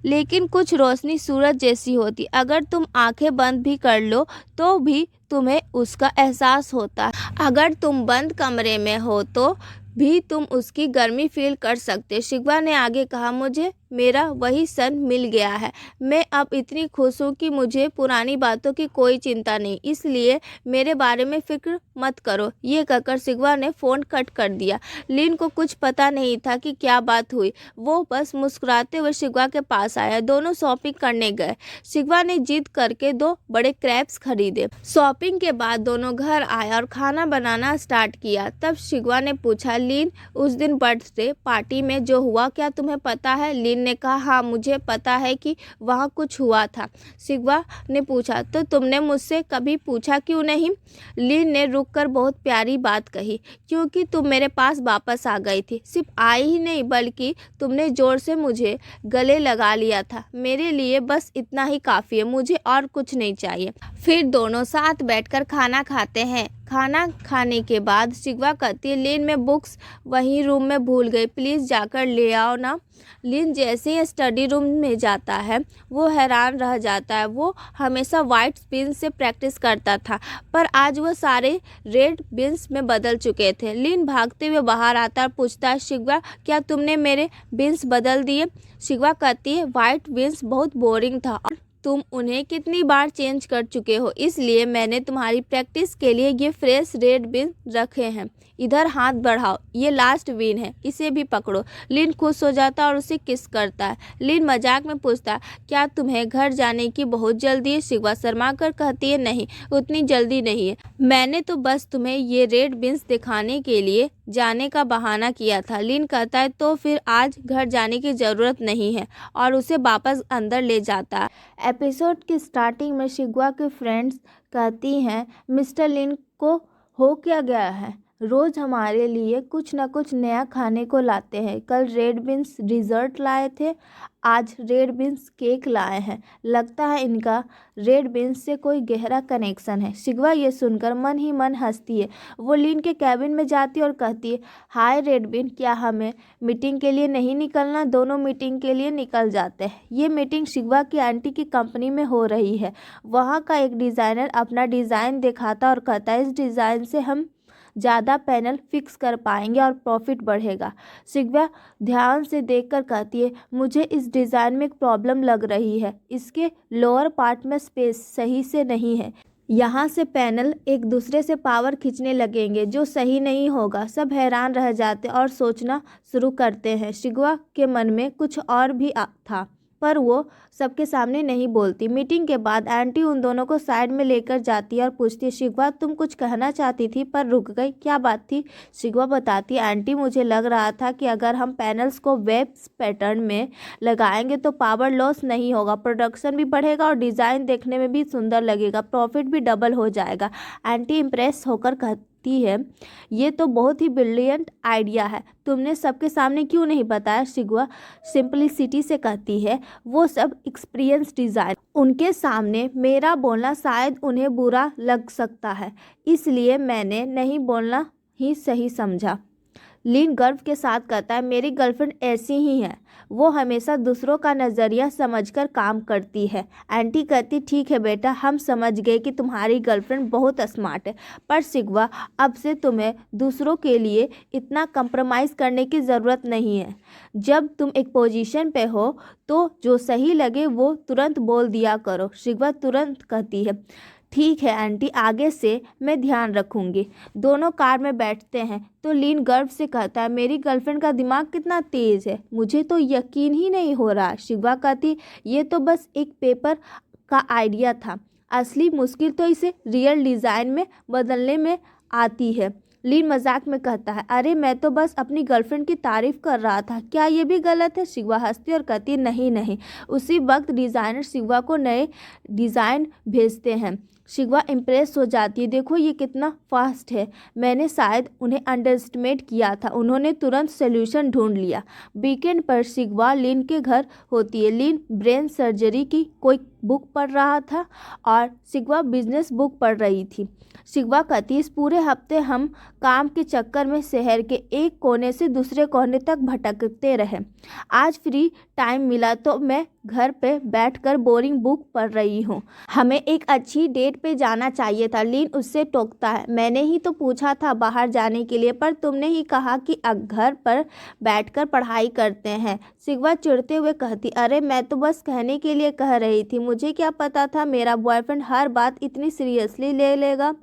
लेकिन कुछ रोशनी सूरज जैसी होती, अगर तुम आंखें बंद भी कर लो तो भी तुम्हें उसका एहसास होता है। अगर तुम बंद कमरे में हो तो भी तुम उसकी गर्मी फील कर सकते। शिगवा ने आगे कहा, मुझे मेरा वही सन मिल गया है। मैं अब इतनी खुश हूँ कि मुझे पुरानी बातों की कोई चिंता नहीं, इसलिए मेरे बारे में फिक्र मत करो। ये कहकर शिगवा ने फ़ोन कट कर दिया। लीन को कुछ पता नहीं था कि क्या बात हुई। वो बस मुस्कुराते हुए शिगवा के पास आया। दोनों शॉपिंग करने गए। शिगवा ने जिद करके 2 बड़े क्रैब्स खरीदे। शॉपिंग के बाद दोनों घर आए और खाना बनाना स्टार्ट किया। तब शिगवा ने पूछा, लीन, उस दिन बर्थडे पार्टी में जो हुआ क्या तुम्हें पता है? लीन ने कहा, हाँ मुझे पता है कि वहाँ कुछ हुआ था। शिगवा ने पूछा, तो तुमने मुझसे कभी पूछा क्यों नहीं? लीन ने रुककर बहुत प्यारी बात कही, क्योंकि तुम मेरे पास वापस आ गई थी। सिर्फ आई ही नहीं बल्कि तुमने जोर से मुझे गले लगा लिया था। मेरे लिए बस इतना ही काफ़ी है, मुझे और कुछ नहीं चाहिए। फिर दोनों साथ बैठकर खाना खाते हैं। खाना खाने के बाद शिगवा कहती है, लीन मैं बुक्स वहीं रूम में भूल गई, प्लीज़ जाकर ले आओ ना। लीन जैसे ही स्टडी रूम में जाता है वो हैरान रह जाता है। वो हमेशा वाइट पेन से प्रैक्टिस करता था, पर आज वो सारे रेड बिन्स में बदल चुके थे। लीन भागते हुए बाहर आता है और पूछता है, शिगवा क्या तुमने मेरे बिन्स बदल दिए? शिगवा कहती है, वाइट बिन्स बहुत बोरिंग था और तुम उन्हें कितनी बार चेंज कर चुके हो, इसलिए मैंने तुम्हारी प्रैक्टिस के लिए ये फ्रेश रेड बिन रखे हैं। इधर हाथ बढ़ाओ, ये लास्ट बिन है, इसे भी पकड़ो। लीन खुश हो जाता है और उसे किस करता है। लीन मजाक में पूछता है, क्या तुम्हें घर जाने की बहुत जल्दी है? शिगवा शर्मा कर कहती है, नहीं, उतनी जल्दी नहीं है। मैंने तो बस तुम्हें ये रेड बिन्स दिखाने के लिए जाने का बहाना किया था। लीन कहता है, तो फिर आज घर जाने की ज़रूरत नहीं है, और उसे वापस अंदर ले जाता है। एपिसोड की स्टार्टिंग में शिगवा के फ्रेंड्स कहती हैं, मिस्टर लीन को हो क्या गया है? रोज़ हमारे लिए कुछ न कुछ नया खाने को लाते हैं। कल रेड बीन्स डिज़र्ट लाए थे, आज रेड बीन्स केक लाए हैं। लगता है इनका रेड बीन्स से कोई गहरा कनेक्शन है। शिगवा ये सुनकर मन ही मन हंसती है। वो लीन के कैबिन में जाती है और कहती है, हाय रेड बीन, क्या हमें मीटिंग के लिए नहीं निकलना? दोनों मीटिंग के लिए निकल जाते हैं। ये मीटिंग शिगवा की आंटी की कंपनी में हो रही है। वहाँ का एक डिज़ाइनर अपना डिज़ाइन दिखाता और कहता है, इस डिज़ाइन से हम ज़्यादा पैनल फिक्स कर पाएंगे और प्रॉफिट बढ़ेगा। शिगवा ध्यान से देखकर कहती है, मुझे इस डिज़ाइन में एक प्रॉब्लम लग रही है। इसके लोअर पार्ट में स्पेस सही से नहीं है। यहाँ से पैनल एक दूसरे से पावर खींचने लगेंगे, जो सही नहीं होगा। सब हैरान रह जाते और सोचना शुरू करते हैं। शिगवा के मन में कुछ और भी था, पर वो सबके सामने नहीं बोलती। मीटिंग के बाद आंटी उन दोनों को साइड में लेकर जाती है और पूछती है, शिगवा तुम कुछ कहना चाहती थी पर रुक गई, क्या बात थी? शिगवा बताती है, आंटी मुझे लग रहा था कि अगर हम पैनल्स को वेव्स पैटर्न में लगाएंगे तो पावर लॉस नहीं होगा, प्रोडक्शन भी बढ़ेगा और डिज़ाइन देखने में भी सुंदर लगेगा, प्रॉफिट भी डबल हो जाएगा। आंटी इम्प्रेस होकर कहती है, ये तो बहुत ही ब्रिलियंट आइडिया है, तुमने सबके सामने क्यों नहीं बताया? शिगवा सिंपलिसिटी से कहती है, वो सब एक्सपीरियंस डिज़ाइन, उनके सामने मेरा बोलना शायद उन्हें बुरा लग सकता है, इसलिए मैंने नहीं बोलना ही सही समझा। लीन गर्व के साथ कहता है, मेरी गर्लफ्रेंड ऐसी ही है, वो हमेशा दूसरों का नज़रिया समझकर काम करती है। आंटी कहती, ठीक है बेटा, हम समझ गए कि तुम्हारी गर्लफ्रेंड बहुत स्मार्ट है, पर शिगवा अब से तुम्हें दूसरों के लिए इतना कंप्रोमाइज़ करने की ज़रूरत नहीं है। जब तुम एक पोजीशन पे हो तो जो सही लगे वो तुरंत बोल दिया करो। शिगवा तुरंत कहती है, ठीक है आंटी, आगे से मैं ध्यान रखूंगी। दोनों कार में बैठते हैं तो लीन गर्व से कहता है, मेरी गर्लफ्रेंड का दिमाग कितना तेज़ है, मुझे तो यकीन ही नहीं हो रहा। शिगवा कहती, ये तो बस एक पेपर का आइडिया था, असली मुश्किल तो इसे रियल डिज़ाइन में बदलने में आती है। लीन मजाक में कहता है, अरे मैं तो बस अपनी गर्लफ्रेंड की तारीफ़ कर रहा था, क्या ये भी गलत है? शिगवा हंसती और कहती, नहीं नहीं। उसी वक्त डिज़ाइनर शिगवा को नए डिज़ाइन भेजते हैं। शिगवा इम्प्रेस हो जाती है, देखो ये कितना फास्ट है, मैंने शायद उन्हें अंडरएस्टिमेट किया था। उन्होंने तुरंत सोल्यूशन ढूंढ लिया। वीकेंड पर शिगवा लिन के घर होती है। लिन ब्रेन सर्जरी की कोई बुक पढ़ रहा था और शिगवा बिजनेस बुक पढ़ रही थी। शिगवा कहती, इस पूरे हफ्ते हम काम के चक्कर में शहर के एक कोने से दूसरे कोने तक भटकते रहे। आज फ्री टाइम मिला तो मैं घर पे बैठकर बोरिंग बुक पढ़ रही हूँ। हमें एक अच्छी डेट पे जाना चाहिए था। लिन उससे टोकता है, मैंने ही तो पूछा था बाहर जाने के लिए, पर तुमने ही कहा कि घर पर बैठकर पढ़ाई करते हैं। शिगवा चिढ़ते हुए कहती, अरे मैं तो बस कहने के लिए कह रही थी, मुझे क्या पता था मेरा बॉयफ्रेंड हर बात इतनी सीरियसली ले लेगा।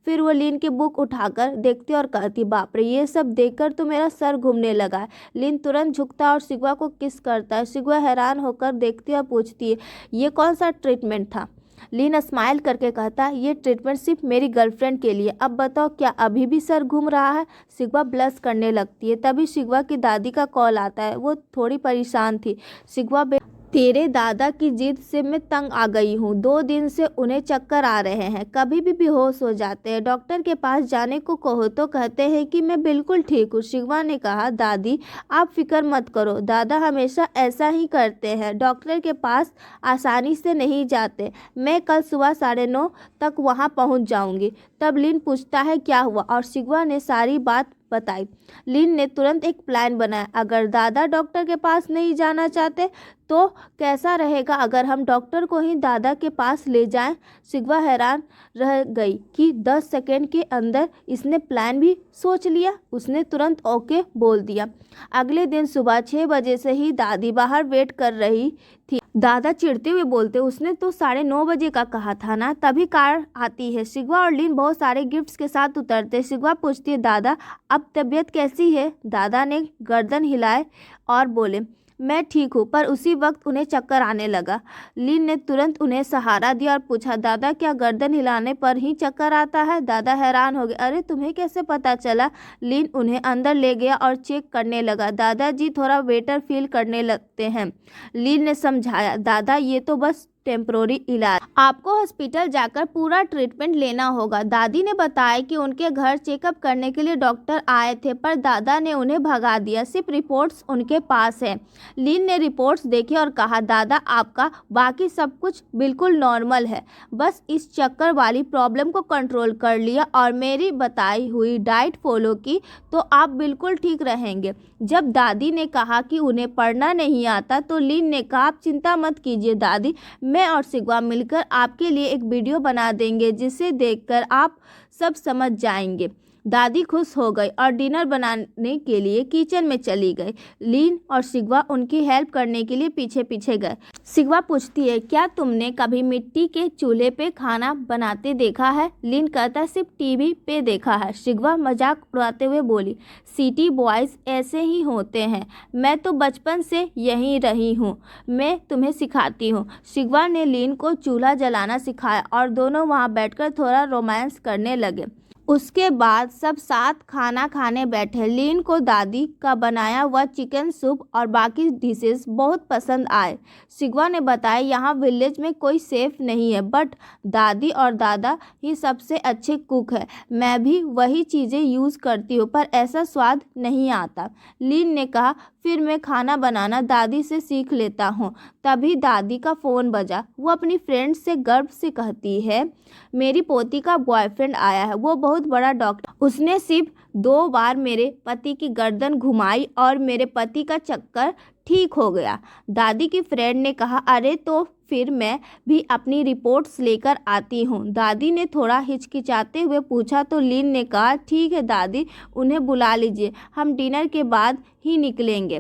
फिर वो लिन की बुक उठाकर देखती और कहती, बाप रे, ये सब देखकर तो मेरा सर घूमने लगा है। लिन तुरंत झुकता और शिगवा को किस करता है। शिगवा हैरान होकर देखती और पूछती है, ये कौन सा ट्रीटमेंट था? लिन स्माइल करके कहता, ये ट्रीटमेंट सिर्फ मेरी गर्लफ्रेंड के लिए। अब बताओ, क्या अभी भी सर घूम रहा है? शिगवा ब्लश करने लगती है। तभी शिगवा की दादी का कॉल आता है। वो थोड़ी परेशान थी। शिगवा, तेरे दादा की जिद से मैं तंग आ गई हूँ। 2 दिन से उन्हें चक्कर आ रहे हैं, कभी भी बेहोश हो जाते हैं। डॉक्टर के पास जाने को कहो तो कहते हैं कि मैं बिल्कुल ठीक हूँ। शिगवा ने कहा, दादी आप फिक्र मत करो, दादा हमेशा ऐसा ही करते हैं, डॉक्टर के पास आसानी से नहीं जाते। मैं कल सुबह 9:30 तक वहाँ पहुँच जाऊँगी। तब लिन पूछता है क्या हुआ, और शिगवा ने सारी बात बताई। लिन ने तुरंत एक प्लान बनाया। अगर दादा डॉक्टर के पास नहीं जाना चाहते तो कैसा रहेगा अगर हम डॉक्टर को ही दादा के पास ले जाएं? शिगवा हैरान रह गई कि 10 सेकंड के अंदर इसने प्लान भी सोच लिया। उसने तुरंत ओके बोल दिया। अगले दिन सुबह 6 बजे से ही दादी बाहर वेट कर रही थी। दादा चिढ़ते हुए बोलते, उसने तो 9:30 बजे का कहा था ना। तभी कार आती है। शिगवा और लिन बहुत सारे गिफ्ट्स के साथ उतरते। शिगवा पूछती है, दादा अब तबीयत कैसी है? दादा ने गर्दन हिलाए और बोले, मैं ठीक हूँ। पर उसी वक्त उन्हें चक्कर आने लगा। लिन ने तुरंत उन्हें सहारा दिया और पूछा, दादा क्या गर्दन हिलाने पर ही चक्कर आता है? दादा हैरान हो गए, अरे तुम्हें कैसे पता चला? लिन उन्हें अंदर ले गया और चेक करने लगा। दादाजी थोड़ा बेटर फील करने लगते हैं। लिन ने समझाया, दादा ये तो बस टेम्पोररी इलाज, आपको हॉस्पिटल जाकर पूरा ट्रीटमेंट लेना होगा। दादी ने बताया कि उनके घर चेकअप करने के लिए डॉक्टर आए थे, पर दादा ने उन्हें भगा दिया, सिर्फ रिपोर्ट्स उनके पास है। लिन ने रिपोर्ट्स देखे और कहा, दादा आपका बाकी सब कुछ बिल्कुल नॉर्मल है, बस इस चक्कर वाली प्रॉब्लम को कंट्रोल कर लिया और मेरी बताई हुई डाइट फॉलो की तो आप बिल्कुल ठीक रहेंगे। जब दादी ने कहा कि उन्हें पढ़ना नहीं आता तो लिन ने कहा, आप चिंता मत कीजिए दादी, मैं और शिगवा मिलकर आपके लिए एक वीडियो बना देंगे जिसे देखकर आप सब समझ जाएंगे। दादी खुश हो गई और डिनर बनाने के लिए किचन में चली गई। लिन और शिगवा उनकी हेल्प करने के लिए पीछे पीछे गए। शिगवा पूछती है, क्या तुमने कभी मिट्टी के चूल्हे पे खाना बनाते देखा है? लिन कहता, सिर्फ टीवी पे देखा है। शिगवा मजाक उड़ाते हुए बोली, सिटी बॉयज ऐसे ही होते हैं, मैं तो बचपन से यहीं रही हूँ, मैं तुम्हें सिखाती हूँ। शिगवा ने लिन को चूल्हा जलाना सिखाया और दोनों वहाँ बैठकर थोड़ा रोमांस करने लगे। उसके बाद सब साथ खाना खाने बैठे। लिन को दादी का बनाया हुआ चिकन सूप और बाकी डिशेस बहुत पसंद आए। शिगवा ने बताया, यहाँ विलेज में कोई सेफ नहीं है, बट दादी और दादा ही सबसे अच्छे कुक है। मैं भी वही चीज़ें यूज़ करती हूँ पर ऐसा स्वाद नहीं आता। लिन ने कहा, फिर मैं खाना बनाना दादी से सीख लेता हूँ। तभी दादी का फ़ोन बजा। वो अपनी फ्रेंड से गर्व से कहती है, मेरी पोती का बॉयफ्रेंड आया है, वो बहुत बड़ा डॉक्टर, उसने सिर्फ 2 बार मेरे पति की गर्दन घुमाई और मेरे पति का चक्कर ठीक हो गया। दादी की फ्रेंड ने कहा, अरे तो फिर मैं भी अपनी रिपोर्ट्स लेकर आती हूँ। दादी ने थोड़ा हिचकिचाते हुए पूछा तो लिन ने कहा, ठीक है दादी, उन्हें बुला लीजिए, हम डिनर के बाद ही निकलेंगे।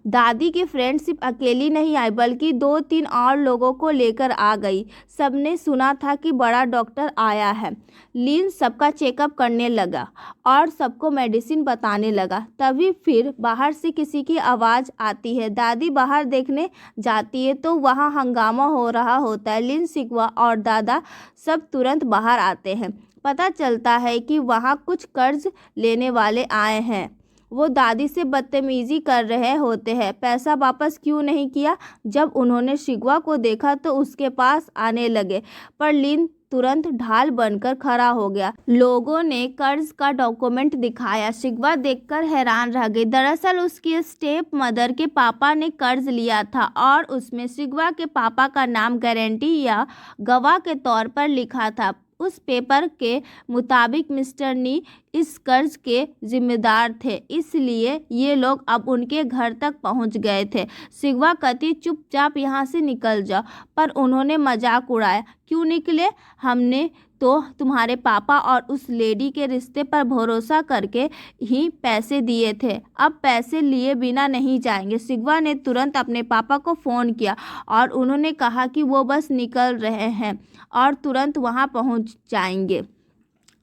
दादी की फ्रेंड सिर्फ अकेली नहीं आई बल्कि 2-3 और लोगों को लेकर आ गई। सबने सुना था कि बड़ा डॉक्टर आया है। लिन सबका चेकअप करने लगा और सबको मेडिसिन बताने लगा। तभी फिर बाहर से किसी की आवाज़ आती है। दादी बाहर देखने जाती है तो वहाँ हंगामा हो रहा होता है। लिन, शिगवा और दादा सब तुरंत बाहर आते हैं। पता चलता है कि वहाँ कुछ कर्ज लेने वाले आए हैं। वो दादी से बदतमीजी कर रहे होते हैं। पैसा वापस क्यों नहीं किया? जब उन्होंने शिगवा को देखा तो उसके पास आने लगे, पर लिन तुरंत ढाल बनकर खड़ा हो गया। लोगों ने कर्ज का डॉक्यूमेंट दिखाया। शिकवा देखकर हैरान रह गई। दरअसल उसकी स्टेप मदर के पापा ने कर्ज लिया था और उसमें शिकवा के पापा का नाम गारंटी या गवाह के तौर पर लिखा था। उस पेपर के मुताबिक मिस्टर नी इस कर्ज के जिम्मेदार थे, इसलिए ये लोग अब उनके घर तक पहुंच गए थे। शिकवा कहती, चुपचाप यहाँ से निकल जाओ, पर उन्होंने मजाक उड़ाया। क्यों निकले? हमने तो तुम्हारे पापा और उस लेडी के रिश्ते पर भरोसा करके ही पैसे दिए थे, अब पैसे लिए बिना नहीं जाएंगे। शिकवा ने तुरंत अपने पापा को फ़ोन किया और उन्होंने कहा कि वो बस निकल रहे हैं और तुरंत वहाँ पहुँच जाएंगे।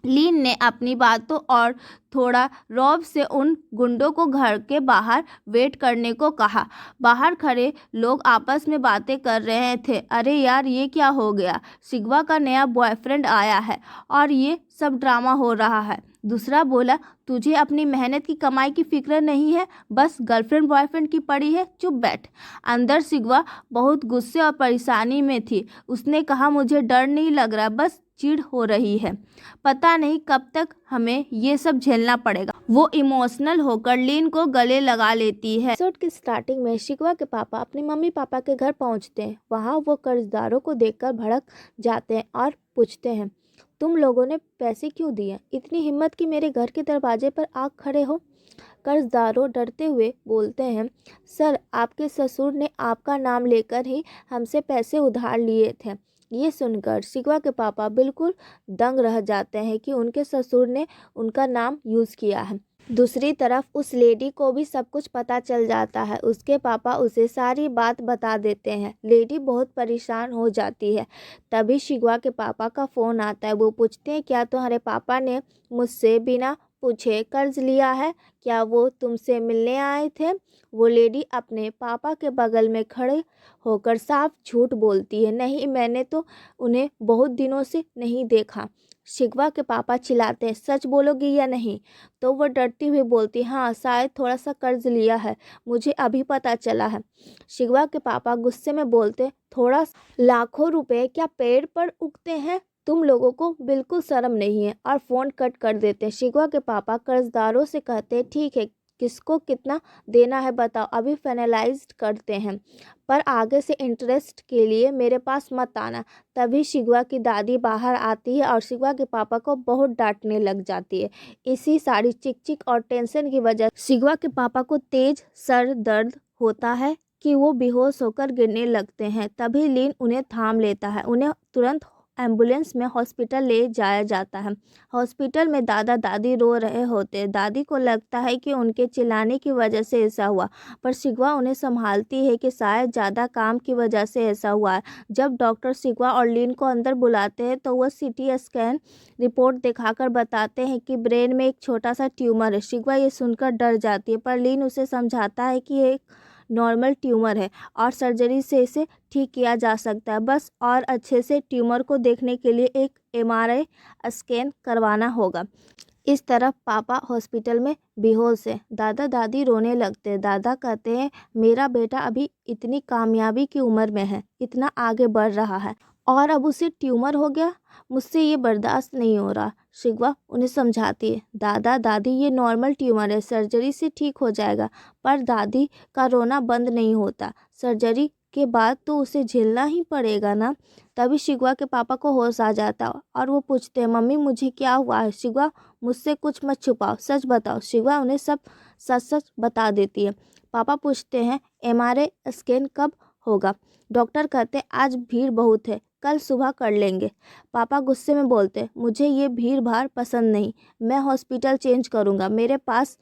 लीन ने अपनी बातों और थोड़ा रौब से उन गुंडों को घर के बाहर वेट करने को कहा। बाहर खड़े लोग आपस में बातें कर रहे थे। अरे यार, ये क्या हो गया? शिकवा का नया बॉयफ्रेंड आया है और ये सब ड्रामा हो रहा है। दूसरा बोला, तुझे अपनी मेहनत की कमाई की फिक्र नहीं है, बस गर्लफ्रेंड बॉयफ्रेंड की पड़ी है, चुप बैठ। अंदर शिकवा बहुत गुस्से और परेशानी में थी। उसने कहा, मुझे डर नहीं लग रहा, बस चिढ़ हो रही है। पता नहीं कब तक हमें ये सब झेलना पड़ेगा। वो इमोशनल होकर लीन को गले लगा लेती है। एपिसोड की स्टार्टिंग में शिकवा के पापा अपने मम्मी पापा के घर पहुंचते हैं। वहाँ वो कर्जदारों को देखकर भड़क जाते हैं और पूछते हैं, तुम लोगों ने पैसे क्यों दिए? इतनी हिम्मत कि मेरे घर के दरवाजे पर आ खड़े हो? कर्जदारों डरते हुए बोलते हैं, सर, आपके ससुर ने आपका नाम लेकर ही हमसे पैसे उधार लिए थे। ये सुनकर शिकवा के पापा बिल्कुल दंग रह जाते हैं कि उनके ससुर ने उनका नाम यूज़ किया है। दूसरी तरफ उस लेडी को भी सब कुछ पता चल जाता है। उसके पापा उसे सारी बात बता देते हैं। लेडी बहुत परेशान हो जाती है। तभी शिकवा के पापा का फ़ोन आता है। वो पूछते हैं, क्या तुम्हारे पापा ने मुझसे बिना पूछे कर्ज लिया है? क्या वो तुमसे मिलने आए थे? वो लेडी अपने पापा के बगल में खड़े होकर साफ झूठ बोलती है, नहीं, मैंने तो उन्हें बहुत दिनों से नहीं देखा। शिकवा के पापा चिल्लाते हैं, सच बोलोगी या नहीं? तो वो डरती हुई बोलती, हाँ, शायद थोड़ा सा कर्ज लिया है, मुझे अभी पता चला है। शिकवा के पापा गुस्से में बोलते, थोड़ा लाखों रुपए क्या पेड़ पर उगते हैं? तुम लोगों को बिल्कुल शर्म नहीं है, और फ़ोन कट कर देते हैं। शिकवा के पापा कर्जदारों से कहते हैं, ठीक है, किसको कितना देना है बताओ, अभी फाइनलाइज करते हैं, पर आगे से इंटरेस्ट के लिए मेरे पास मत आना। तभी शिकवा की दादी बाहर आती है और शिकवा के पापा को बहुत डांटने लग जाती है। इसी सारी चिक चिक और टेंशन की वजह शिकवा के पापा को तेज सर दर्द होता है कि वो बेहोश होकर गिरने लगते हैं। तभी लीन उन्हें थाम लेता है। उन्हें तुरंत एम्बुलेंस में हॉस्पिटल ले जाया जाता है। हॉस्पिटल में दादा दादी रो रहे होते हैं। दादी को लगता है कि उनके चिल्लाने की वजह से ऐसा हुआ, पर शिकवा उन्हें संभालती है कि शायद ज़्यादा काम की वजह से ऐसा हुआ है। जब डॉक्टर शिकवा और लीन को अंदर बुलाते हैं तो वह सीटी स्कैन रिपोर्ट दिखाकर बताते हैं कि ब्रेन में एक छोटा सा ट्यूमर है। शिकवा ये सुनकर डर जाती है, पर लीन उसे समझाता है कि एक नॉर्मल ट्यूमर है और सर्जरी से इसे ठीक किया जा सकता है, बस और अच्छे से ट्यूमर को देखने के लिए एक एमआरआई स्कैन करवाना होगा। इस तरफ पापा हॉस्पिटल में बेहोश है। दादा दादी रोने लगते हैं। दादा कहते हैं, मेरा बेटा अभी इतनी कामयाबी की उम्र में है, इतना आगे बढ़ रहा है, और अब उसे ट्यूमर हो गया, मुझसे ये बर्दाश्त नहीं हो रहा। शिकवा उन्हें समझाती है, दादा दादी, ये नॉर्मल ट्यूमर है, सर्जरी से ठीक हो जाएगा। पर दादी का रोना बंद नहीं होता। सर्जरी के बाद तो उसे झेलना ही पड़ेगा ना। तभी शिकवा के पापा को होश आ जाता है और वो पूछते हैं, मम्मी, मुझे क्या हुआ है? शिकवा, मुझसे कुछ मत छुपाओ, सच बताओ। शिकवा उन्हें सब सच सच बता देती है। पापा पूछते हैं, एमआरआई स्कैन कब होगा? डॉक्टर कहते हैं, आज भीड़ बहुत है, कल सुबह कर लेंगे। पापा गुस्से में बोलते, मुझे ये भीड़ भाड़ पसंद नहीं, मैं हॉस्पिटल चेंज करूँगा, मेरे पास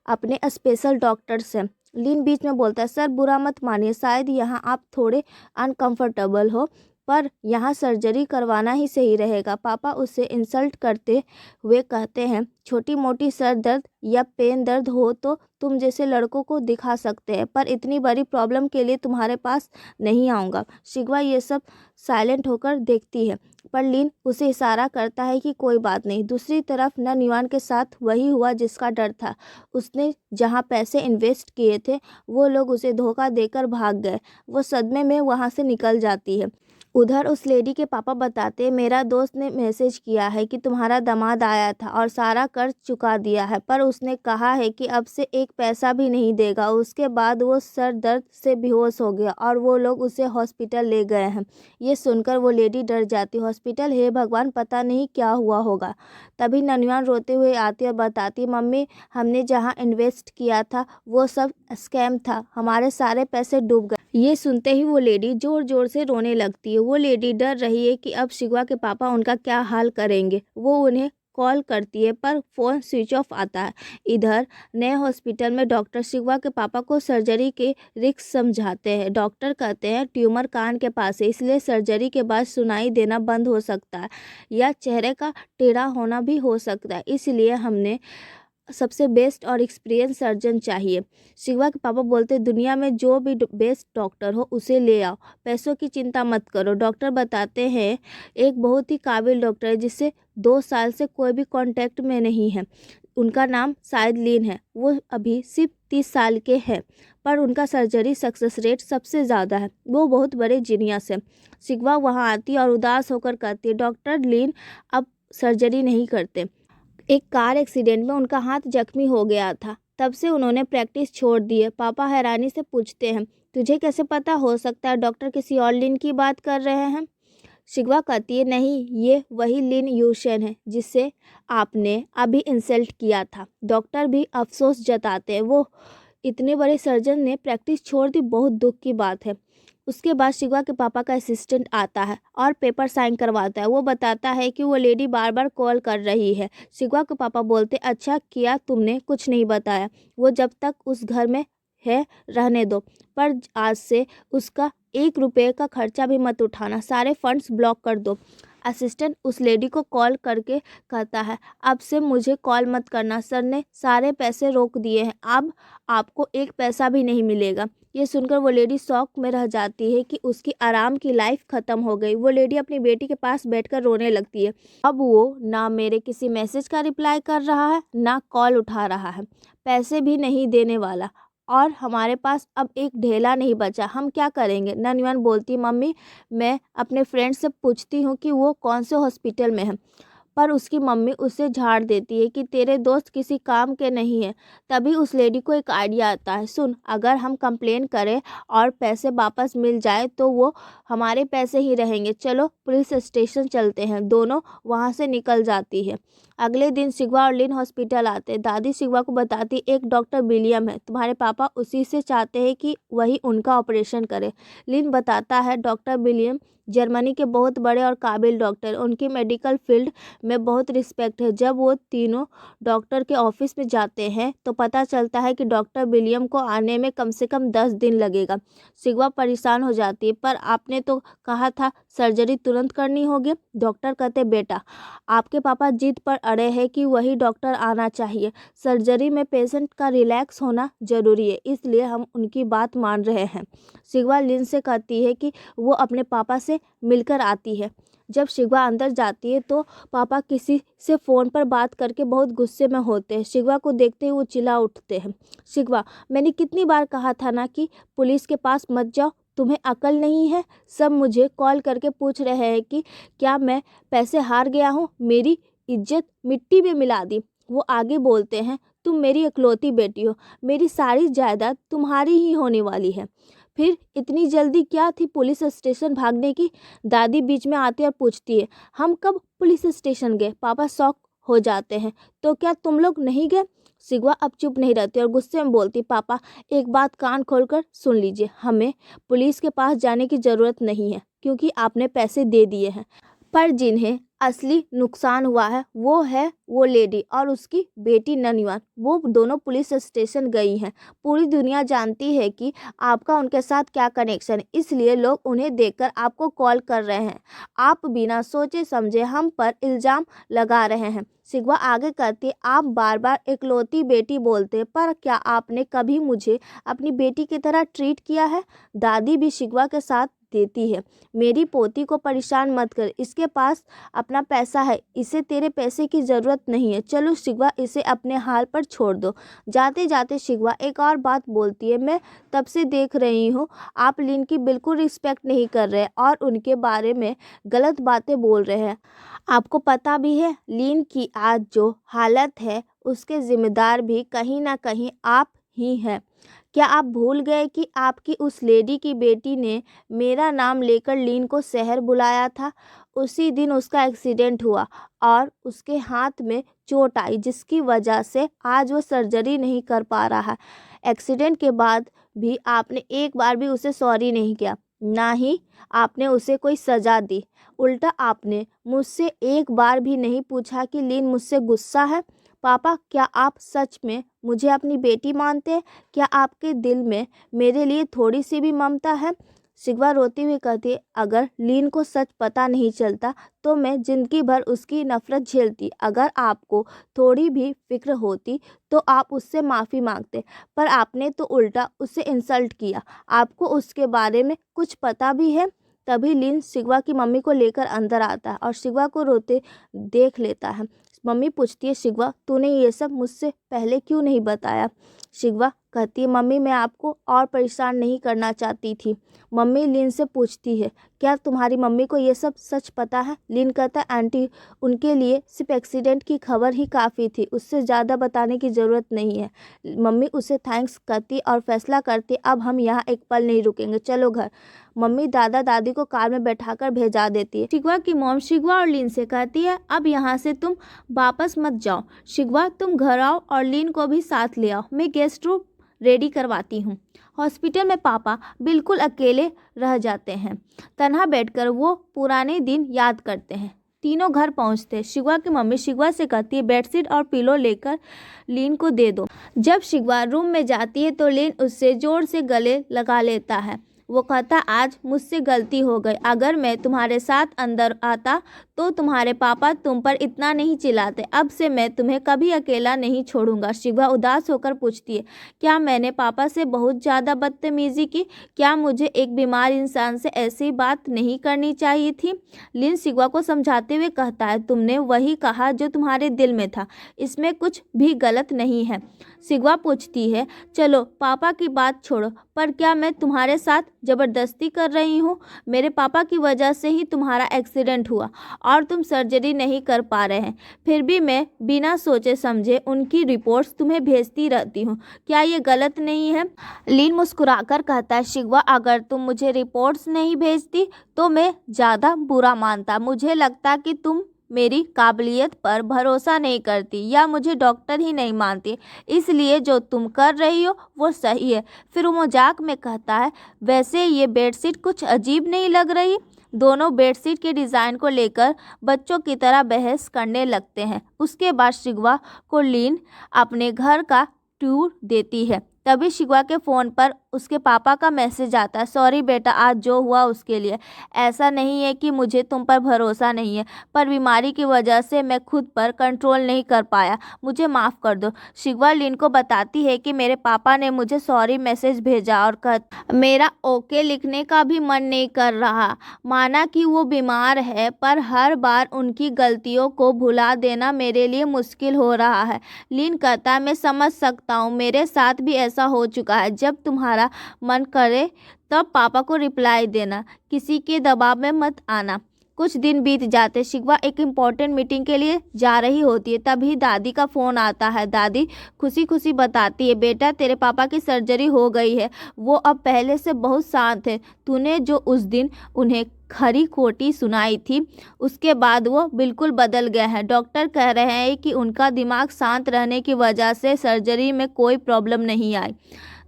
अपने स्पेशल डॉक्टर्स हैं। लीन बीच में बोलता है, सर बुरा मत मानिए, शायद यहाँ आप थोड़े अनकंफर्टेबल हो, पर यहाँ सर्जरी करवाना ही सही रहेगा। पापा उसे इंसल्ट करते हुए कहते हैं, छोटी मोटी सर दर्द या पेन दर्द हो तो तुम जैसे लड़कों को दिखा सकते हैं, पर इतनी बड़ी प्रॉब्लम के लिए तुम्हारे पास नहीं आऊँगा। शिकवा ये सब साइलेंट होकर देखती है, पर लीन उसे इशारा करता है कि कोई बात नहीं। दूसरी तरफ ननयुआन के साथ वही हुआ जिसका डर था। उसने जहाँ पैसे इन्वेस्ट किए थे वो लोग उसे धोखा देकर भाग गए। वो सदमे में वहाँ से निकल जाती है। उधर उस लेडी के पापा बताते, मेरा दोस्त ने मैसेज किया है कि तुम्हारा दामाद आया था और सारा कर्ज चुका दिया है, पर उसने कहा है कि अब से एक पैसा भी नहीं देगा। उसके बाद वो सर दर्द से बेहोश हो गया और वो लोग उसे हॉस्पिटल ले गए हैं। ये सुनकर वो लेडी डर जाती। हॉस्पिटल, हे भगवान, पता नहीं क्या हुआ होगा। तभी ननवान रोते हुए आती और बताती, मम्मी, हमने जहाँ इन्वेस्ट किया था वो सब स्कैम था, हमारे सारे पैसे डूब गए। ये सुनते ही वो लेडी जोर जोर से रोने लगती है। वो लेडी डर रही है कि अब शिवा के पापा उनका क्या हाल करेंगे। वो उन्हें कॉल करती है पर फ़ोन स्विच ऑफ आता है। इधर नए हॉस्पिटल में डॉक्टर शिवा के पापा को सर्जरी के रिस्क समझाते हैं। डॉक्टर कहते हैं ट्यूमर कान के पास है, इसलिए सर्जरी के बाद सुनाई देना बंद हो सकता है या चेहरे का टेढ़ा होना भी हो सकता है, इसलिए हमने सबसे बेस्ट और एक्सपीरियंस सर्जन चाहिए। शिवा के पापा बोलते, दुनिया में जो भी बेस्ट डॉक्टर हो उसे ले आओ, पैसों की चिंता मत करो। डॉक्टर बताते हैं एक बहुत ही काबिल डॉक्टर है जिससे 2 साल से कोई भी कांटेक्ट में नहीं है। उनका नाम शायद लीन है। वो अभी सिर्फ 30 साल के हैं, पर उनका सर्जरी सक्सेस रेट सबसे ज़्यादा है। वो बहुत बड़े जीनियस है। शिवा वहाँ आती और उदास होकर कहती है, डॉक्टर लीन अब सर्जरी नहीं करते। एक कार एक्सीडेंट में उनका हाथ जख्मी हो गया था, तब से उन्होंने प्रैक्टिस छोड़ दी है। पापा हैरानी से पूछते हैं, तुझे कैसे पता? हो सकता है डॉक्टर किसी और लिन की बात कर रहे हैं। शिवा कहती है, नहीं, ये वही लिन यूशन है जिससे आपने अभी इंसल्ट किया था। डॉक्टर भी अफसोस जताते हैं, वो इतने बड़े सर्जन ने प्रैक्टिस छोड़ दी, बहुत दुख की बात है। उसके बाद शिवा के पापा का असिस्टेंट आता है और पेपर साइन करवाता है। वो बताता है कि वो लेडी बार बार कॉल कर रही है। शिवा के पापा बोलते, अच्छा किया तुमने कुछ नहीं बताया, वो जब तक उस घर में है रहने दो, पर आज से उसका 1 रुपये का खर्चा भी मत उठाना, सारे फंड्स ब्लॉक कर दो। असिस्टेंट उस लेडी को कॉल करके कहता है, अब से मुझे कॉल मत करना, सर ने सारे पैसे रोक दिए हैं, अब आपको 1 पैसा भी नहीं मिलेगा। ये सुनकर वो लेडी शॉक में रह जाती है कि उसकी आराम की लाइफ ख़त्म हो गई। वो लेडी अपनी बेटी के पास बैठकर रोने लगती है। अब वो ना मेरे किसी मैसेज का रिप्लाई कर रहा है, ना कॉल उठा रहा है, पैसे भी नहीं देने वाला, और हमारे पास अब एक ढेला नहीं बचा, हम क्या करेंगे? ननवन बोलती, मम्मी, मैं अपने फ्रेंड से पूछती हूँ कि वो कौन से हॉस्पिटल में है, पर उसकी मम्मी उसे झाड़ देती है कि तेरे दोस्त किसी काम के नहीं है। तभी उस लेडी को एक आइडिया आता है, सुन, अगर हम कंप्लेन करें और पैसे वापस मिल जाए तो वो हमारे पैसे ही रहेंगे, चलो पुलिस स्टेशन चलते हैं। दोनों वहाँ से निकल जाती है। अगले दिन शिवा और लिन हॉस्पिटल आते। दादी शिवा को बताती, एक डॉक्टर विलियम है, तुम्हारे पापा उसी से चाहते हैं कि वही उनका ऑपरेशन करे। लिन बताता है, डॉक्टर विलियम जर्मनी के बहुत बड़े और काबिल डॉक्टर, उनकी मेडिकल फील्ड में बहुत रिस्पेक्ट है। जब वो तीनों डॉक्टर के ऑफिस में जाते हैं तो पता चलता है कि डॉक्टर विलियम को आने में कम से कम 10 दिन लगेगा। शिवा परेशान हो जाती है, पर आपने तो कहा था सर्जरी तुरंत करनी होगी। डॉक्टर कहते, बेटा, आपके पापा जिद पर अड़े हैं कि वही डॉक्टर आना चाहिए, सर्जरी में पेशेंट का रिलैक्स होना जरूरी है, इसलिए हम उनकी बात मान रहे हैं। शिवा लिन से कहती है कि वो अपने पापा से मिलकर आती है। जब शिवा अंदर जाती है तो पापा किसी से फ़ोन पर बात करके बहुत गुस्से में होते हैं। शिवा को देखते ही वो चिल्ला उठते हैं, शिवा, मैंने कितनी बार कहा था ना कि पुलिस के पास मत जाओ, तुम्हें अकल नहीं है? सब मुझे कॉल करके पूछ रहे हैं कि क्या मैं पैसे हार गया हूँ, मेरी इज्जत मिट्टी में मिला दी। वो आगे बोलते हैं, तुम मेरी इकलौती बेटी हो, मेरी सारी जायदाद तुम्हारी ही होने वाली है, फिर इतनी जल्दी क्या थी पुलिस स्टेशन भागने की? दादी बीच में आती और पूछती है, हम कब पुलिस स्टेशन गए? पापा शॉक हो जाते हैं, तो क्या तुम लोग नहीं गए? शिवा अब चुप नहीं रहती और गुस्से में बोलती, पापा, एक बात कान खोलकर सुन लीजिए, हमें पुलिस के पास जाने की ज़रूरत नहीं है, क्योंकि आपने पैसे दे दिए हैं, पर जिन्हें असली नुकसान हुआ है वो है वो लेडी और उसकी बेटी ननवान। वो दोनों पुलिस स्टेशन गई हैं। पूरी दुनिया जानती है कि आपका उनके साथ क्या कनेक्शन है, इसलिए लोग उन्हें देखकर आपको कॉल कर रहे हैं। आप बिना सोचे समझे हम पर इल्ज़ाम लगा रहे हैं। शिवा आगे कहती, आप बार बार इकलौती बेटी बोलते, पर क्या आपने कभी मुझे अपनी बेटी की तरह ट्रीट किया है? दादी भी शिवा के साथ देती है। मेरी पोती को परेशान मत कर, इसके पास अपना पैसा है, इसे तेरे पैसे की ज़रूरत नहीं है। चलो शिकवा, इसे अपने हाल पर छोड़ दो। जाते जाते शिकवा एक और बात बोलती है, मैं तब से देख रही हूँ आप लिन की बिल्कुल रिस्पेक्ट नहीं कर रहे और उनके बारे में गलत बातें बोल रहे हैं। आपको पता भी है लिन की आज जो हालत है उसके ज़िम्मेदार भी कहीं ना कहीं आप ही हैं। क्या आप भूल गए कि आपकी उस लेडी की बेटी ने मेरा नाम लेकर लिन को शहर बुलाया था? उसी दिन उसका एक्सीडेंट हुआ और उसके हाथ में चोट आई, जिसकी वजह से आज वो सर्जरी नहीं कर पा रहा है। एक्सीडेंट के बाद भी आपने एक बार भी उसे सॉरी नहीं किया, ना ही आपने उसे कोई सज़ा दी। उल्टा आपने मुझसे एक बार भी नहीं पूछा कि लिन मुझसे गुस्सा है। पापा, क्या आप सच में मुझे अपनी बेटी मानते हैं? क्या आपके दिल में मेरे लिए थोड़ी सी भी ममता है? शिकवा रोती हुई कहती है, अगर लिन को सच पता नहीं चलता तो मैं ज़िंदगी भर उसकी नफ़रत झेलती। अगर आपको थोड़ी भी फिक्र होती तो आप उससे माफ़ी मांगते, पर आपने तो उल्टा उससे इंसल्ट किया। आपको उसके बारे में कुछ पता भी है? तभी लिन शिकवा की मम्मी को लेकर अंदर आता है और शिकवा को रोते देख लेता है। मम्मी पूछती है, शिकवा तूने ये सब मुझसे पहले क्यों नहीं बताया? शिकवा कहती है, मम्मी मैं आपको और परेशान नहीं करना चाहती थी। मम्मी लिन से पूछती है, क्या तुम्हारी मम्मी को ये सब सच पता है? लिन कहता है, आंटी उनके लिए सिर्फ एक्सीडेंट की खबर ही काफ़ी थी, उससे ज़्यादा बताने की ज़रूरत नहीं है। मम्मी उसे थैंक्स करती और फैसला करती, अब हम यहाँ एक पल नहीं रुकेंगे, चलो घर। मम्मी दादा दादी को कार में बैठाकर भेजा देती है। शिकवा की मॉम शिकवा और लिन से कहती है, अब यहाँ से तुम वापस मत जाओ। शिकवा तुम घर आओ और लिन को भी साथ ले आओ, मैं गेस्ट रूम रेडी करवाती हूँ। हॉस्पिटल में पापा बिल्कुल अकेले रह जाते हैं। तन्हा बैठकर वो पुराने दिन याद करते हैं। तीनों घर पहुंचते। शिकवा की मम्मी शिकवा से कहती है, बेडशीट और पिलो लेकर लिन को दे दो। जब शिकवा रूम में जाती है तो लिन उससे जोर से गले लगा लेता है। वो कहता, आज मुझसे गलती हो गई, अगर मैं तुम्हारे साथ अंदर आता तो तुम्हारे पापा तुम पर इतना नहीं चिल्लाते। अब से मैं तुम्हें कभी अकेला नहीं छोड़ूंगा। शिकवा उदास होकर पूछती है, क्या मैंने पापा से बहुत ज़्यादा बदतमीज़ी की? क्या मुझे एक बीमार इंसान से ऐसी बात नहीं करनी चाहिए थी? लिन शिकवा को समझाते हुए कहता है, तुमने वही कहा जो तुम्हारे दिल में था, इसमें कुछ भी गलत नहीं है। शिकवा पूछती है, चलो पापा की बात छोड़ो, पर क्या मैं तुम्हारे साथ ज़बरदस्ती कर रही हूँ? मेरे पापा की वजह से ही तुम्हारा एक्सीडेंट हुआ और तुम सर्जरी नहीं कर पा रहे हैं, फिर भी मैं बिना सोचे समझे उनकी रिपोर्ट्स तुम्हें भेजती रहती हूँ। क्या ये गलत नहीं है? लिन मुस्कुराकर कहता है, शिकवा अगर तुम मुझे रिपोर्ट्स नहीं भेजती तो मैं ज़्यादा बुरा मानता। मुझे लगता कि तुम मेरी काबिलियत पर भरोसा नहीं करती या मुझे डॉक्टर ही नहीं मानती, इसलिए जो तुम कर रही हो वो सही है। फिर वो मजाक में कहता है, वैसे ये बेडशीट कुछ अजीब नहीं लग रही? दोनों बेडशीट के डिज़ाइन को लेकर बच्चों की तरह बहस करने लगते हैं। उसके बाद शिकवा को लिन अपने घर का टूर देती है। तभी शिकवा के फ़ोन पर उसके पापा का मैसेज आता है, सॉरी बेटा, आज जो हुआ उसके लिए। ऐसा नहीं है कि मुझे तुम पर भरोसा नहीं है, पर बीमारी की वजह से मैं खुद पर कंट्रोल नहीं कर पाया, मुझे माफ़ कर दो। शिकवा लिन को बताती है कि मेरे पापा ने मुझे सॉरी मैसेज भेजा और मेरा ओके लिखने का भी मन नहीं कर रहा। माना कि वो बीमार है, पर हर बार उनकी गलतियों को भुला देना मेरे लिए मुश्किल हो रहा है। लिन कहता है, मैं समझ सकता हूँ, मेरे साथ भी ऐसा हो चुका है। जब तुम्हारा मन करे तब पापा को रिप्लाई देना, किसी के दबाव में मत आना। कुछ दिन बीत जाते। शिकवा एक इम्पोर्टेंट मीटिंग के लिए जा रही होती है, तभी दादी का फ़ोन आता है। दादी खुशी खुशी बताती है, बेटा तेरे पापा की सर्जरी हो गई है, वो अब पहले से बहुत शांत है। तूने जो उस दिन उन्हें खरी खोटी सुनाई थी, उसके बाद वो बिल्कुल बदल गए हैं। डॉक्टर कह रहे हैं कि उनका दिमाग शांत रहने की वजह से सर्जरी में कोई प्रॉब्लम नहीं आई।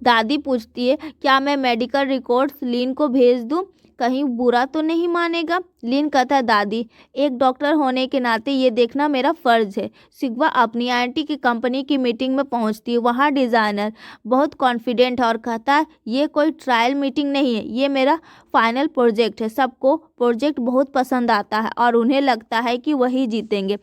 दादी पूछती है, क्या मैं मेडिकल रिकॉर्ड्स लिन को भेज दूं? कहीं बुरा तो नहीं मानेगा? लिन कहता है, दादी एक डॉक्टर होने के नाते ये देखना मेरा फ़र्ज़ है। शिकवा अपनी आंटी की कंपनी की मीटिंग में पहुंचती है। वहाँ डिज़ाइनर बहुत कॉन्फिडेंट है और कहता है, ये कोई ट्रायल मीटिंग नहीं है, ये मेरा फाइनल प्रोजेक्ट है। सबको प्रोजेक्ट बहुत पसंद आता है और उन्हें लगता है कि वही जीतेंगे।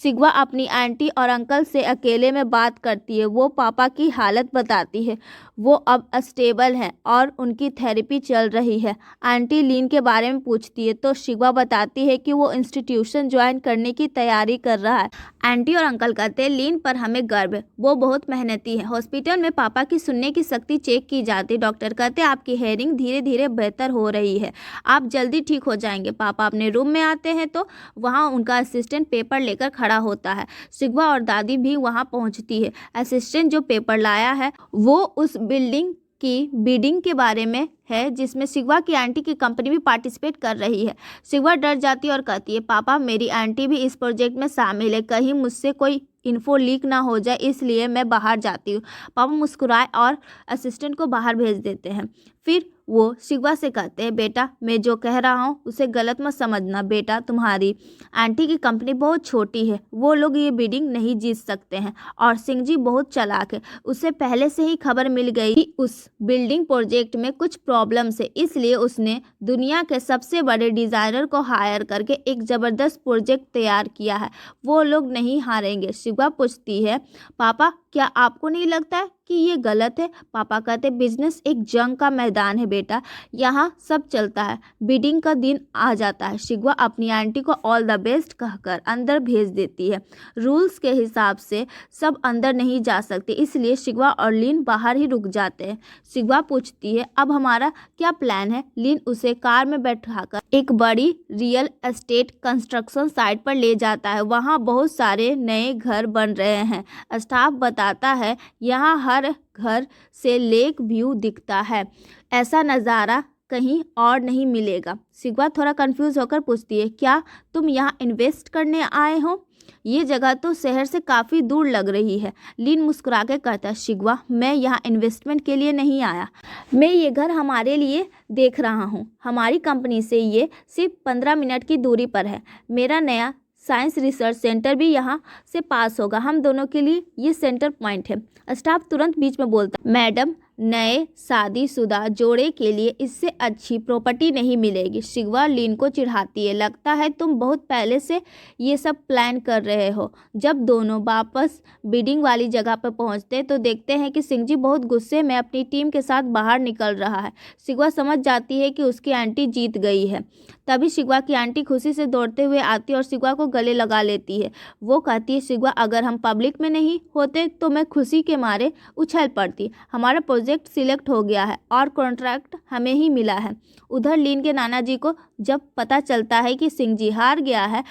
शिगवा अपनी आंटी और अंकल से अकेले में बात करती है। वो पापा की हालत बताती है। वो अब स्टेबल हैं और उनकी थेरेपी चल रही है। आंटी लीन के बारे में पूछती है तो शिगवा बताती है कि वो इंस्टीट्यूशन ज्वाइन करने की तैयारी कर रहा है। आंटी और अंकल कहते हैं लीन पर हमें गर्व है, वो बहुत मेहनती है। हॉस्पिटल में पापा की सुनने की शक्ति चेक की जाती। डॉक्टर कहते हैं आपकी हेयरिंग धीरे धीरे बेहतर हो रही है, आप जल्दी ठीक हो जाएंगे। पापा अपने रूम में आते हैं तो वहाँ उनका असिस्टेंट पेपर लेकर खड़ा होता है। शिगवा और दादी भी वहाँ पहुँचती है। असिस्टेंट जो पेपर लाया है वो उस बिल्डिंग की बिडिंग के बारे में है जिसमें शिगवा की आंटी की कंपनी भी पार्टिसिपेट कर रही है। शिगवा डर जाती है और कहती है पापा मेरी आंटी भी इस प्रोजेक्ट में शामिल है, कहीं मुझसे कोई इन्फो लीक ना हो जाए, इसलिए मैं बाहर जाती हूँ। पापा मुस्कुराए और असिस्टेंट को बाहर भेज देते हैं। फिर वो शिगवा से कहते हैं बेटा मैं जो कह रहा हूँ उसे गलत मत समझना। बेटा तुम्हारी आंटी की कंपनी बहुत छोटी है, वो लोग ये बिडिंग नहीं जीत सकते हैं और सिंह जी बहुत चालाक है। उसे पहले से ही खबर मिल गई कि उस बिल्डिंग प्रोजेक्ट में कुछ प्रॉब्लम्स है, इसलिए उसने दुनिया के सबसे बड़े डिज़ाइनर को हायर करके एक ज़बरदस्त प्रोजेक्ट तैयार किया है। वो लोग नहीं हारेंगे। शिगवा पूछती है पापा क्या आपको नहीं लगता है कि ये गलत है? पापा कहते बिजनेस एक जंग का मैदान है बेटा, यहाँ सब चलता है, बिडिंग का दिन आ जाता है। शिगवा अपनी आंटी को ऑल द बेस्ट कहकर अंदर भेज देती है। रूल्स के हिसाब से सब अंदर नहीं जा सकते, इसलिए शिगवा और लीन बाहर ही रुक जाते हैं। शिगवा पूछती है अब हमारा क्या प्लान है? लीन उसे कार में बैठाकर एक बड़ी रियल एस्टेट कंस्ट्रक्शन साइट पर ले जाता है। वहाँ बहुत सारे नए घर बन रहे हैं। स्टाफ बताता है यहाँ हर घर से लेक व्यू दिखता है, ऐसा नज़ारा कहीं और नहीं मिलेगा। शिगवा थोड़ा कंफ्यूज होकर पूछती है क्या तुम यहाँ इन्वेस्ट करने आए हो? ये जगह तो शहर से काफ़ी दूर लग रही है। लीन मुस्कुरा के कहता है शिगवा मैं यहाँ इन्वेस्टमेंट के लिए नहीं आया, मैं ये घर हमारे लिए देख रहा हूँ। हमारी कंपनी से ये सिर्फ 15 मिनट की दूरी पर है। मेरा नया साइंस रिसर्च सेंटर भी यहाँ से पास होगा, हम दोनों के लिए ये सेंटर पॉइंट है। स्टाफ तुरंत बीच में बोलता मैडम नए शादीशुदा जोड़े के लिए इससे अच्छी प्रॉपर्टी नहीं मिलेगी। शिगवा लीन को चिढ़ाती है लगता है तुम बहुत पहले से ये सब प्लान कर रहे हो। जब दोनों वापस बिडिंग वाली जगह पर पहुंचते तो देखते हैं कि सिंह जी बहुत गुस्से में अपनी टीम के साथ बाहर निकल रहा है। शिगवा समझ जाती है कि उसकी आंटी जीत गई है। तभी शिगवा की आंटी खुशी से दौड़ते हुए आती है और शिगवा को गले लगा लेती है। वो कहती है शिगवा अगर हम पब्लिक में नहीं होते तो मैं खुशी के मारे उछल पड़ती। हमारा प्रोजेक्ट सिलेक्ट हो गया है और कॉन्ट्रैक्ट हमें ही मिला है। उधर लीन के नाना जी को जब पता चलता है कि सिंह जी हार गया है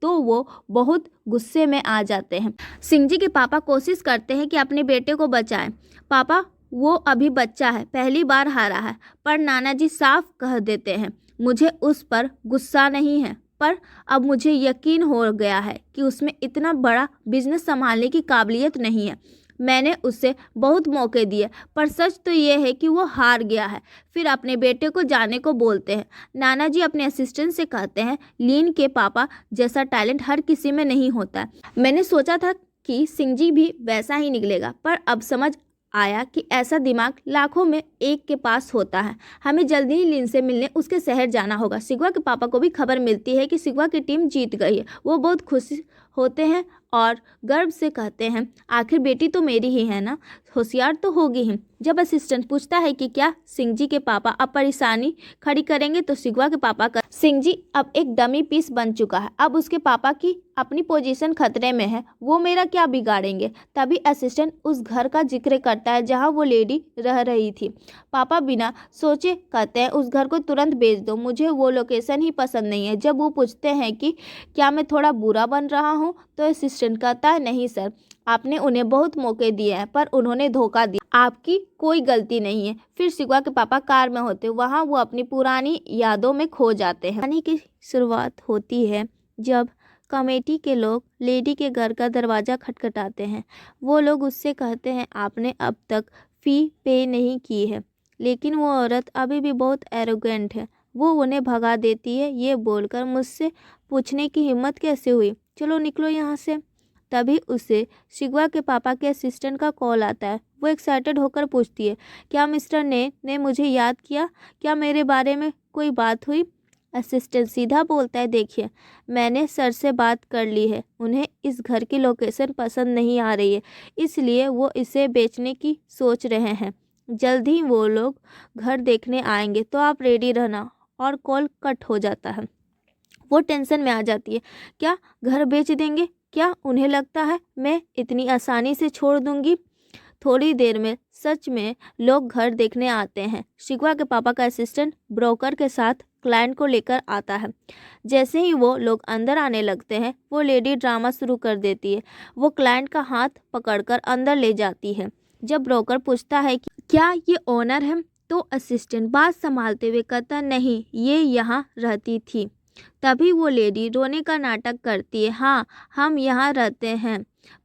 तो वो बहुत गुस्से में आ जाते हैं। सिंह जी के पापा कोशिश करते हैं कि अपने बेटे को बचाएं। पापा वो अभी बच्चा है, पहली बार हारा है, पर नाना जी साफ कह देते हैं मुझे उस पर गुस्सा नहीं है, पर अब मुझे यकीन हो गया है कि उसमें इतना बड़ा बिजनेस संभालने की काबिलियत नहीं है। मैंने उसे बहुत मौके दिए पर सच तो ये है कि वो हार गया है। फिर अपने बेटे को जाने को बोलते हैं। नाना जी अपने असिस्टेंट से कहते हैं लीन के पापा जैसा टैलेंट हर किसी में नहीं होता है। मैंने सोचा था कि सिंह जी भी वैसा ही निकलेगा, पर अब समझ आया कि ऐसा दिमाग लाखों में एक के पास होता है। हमें जल्दी ही लीन से मिलने उसके शहर जाना होगा। शिगवा के पापा को भी खबर मिलती है कि शिगवा की टीम जीत गई है। वो बहुत खुश होते हैं और गर्व से कहते हैं आखिर बेटी तो मेरी ही है ना, होशियार तो होगी ही। जब असिस्टेंट पूछता है कि क्या सिंह जी के पापा अब परेशानी खड़ी करेंगे तो शिगवा के पापा का सिंह जी अब एक डमी पीस बन चुका है, अब उसके पापा की अपनी पोजीशन खतरे में है, वो मेरा क्या बिगाड़ेंगे। तभी असिस्टेंट उस घर का जिक्र करता है जहाँ वो लेडी रह रही थी। पापा बिना सोचे कहते हैं उस घर को तुरंत बेच दो, मुझे वो लोकेशन ही पसंद नहीं है। जब वो पूछते हैं कि क्या मैं थोड़ा बुरा बन रहा हूँ तो असिस्टेंट कहता है नहीं सर, आपने उन्हें बहुत मौके दिए हैं पर उन्होंने धोखा दिया, आपकी कोई गलती नहीं है। फिर शिगवा के पापा कार में होते वहाँ वो अपनी पुरानी यादों में खो जाते हैं। कहानी की शुरुआत होती है जब कमेटी के लोग लेडी के घर का दरवाज़ा खटखटाते हैं। वो लोग उससे कहते हैं आपने अब तक फ़ी पे नहीं की है, लेकिन वो औरत अभी भी बहुत एरोगेंट है। वो उन्हें भगा देती है ये बोलकर मुझसे पूछने की हिम्मत कैसे हुई, चलो निकलो यहाँ से। तभी उसे शिगवा के पापा के असिस्टेंट का कॉल आता है। वो एक्साइटेड होकर पूछती है क्या मिस्टर ने मुझे याद किया, क्या मेरे बारे में कोई बात हुई? असिस्टेंट सीधा बोलता है, देखिए मैंने सर से बात कर ली है, उन्हें इस घर की लोकेशन पसंद नहीं आ रही है, इसलिए वो इसे बेचने की सोच रहे हैं। जल्द ही वो लोग घर देखने आएंगे, तो आप रेडी रहना। और कॉल कट हो जाता है। वो टेंशन में आ जाती है, क्या घर बेच देंगे? क्या उन्हें लगता है मैं इतनी आसानी से छोड़ दूंगी? थोड़ी देर में सच में लोग घर देखने आते हैं। शिकवा के पापा का असिस्टेंट ब्रोकर के साथ क्लाइंट को लेकर आता है। जैसे ही वो लोग अंदर आने लगते हैं, वो लेडी ड्रामा शुरू कर देती है। वो क्लाइंट का हाथ पकड़कर अंदर ले जाती है। जब ब्रोकर पूछता है कि क्या ये ओनर है, तो असिस्टेंट बात संभालते हुए कहता, नहीं, ये यहाँ रहती थी। तभी वो लेडी रोने का नाटक करती है, हाँ, हम यहाँ रहते हैं,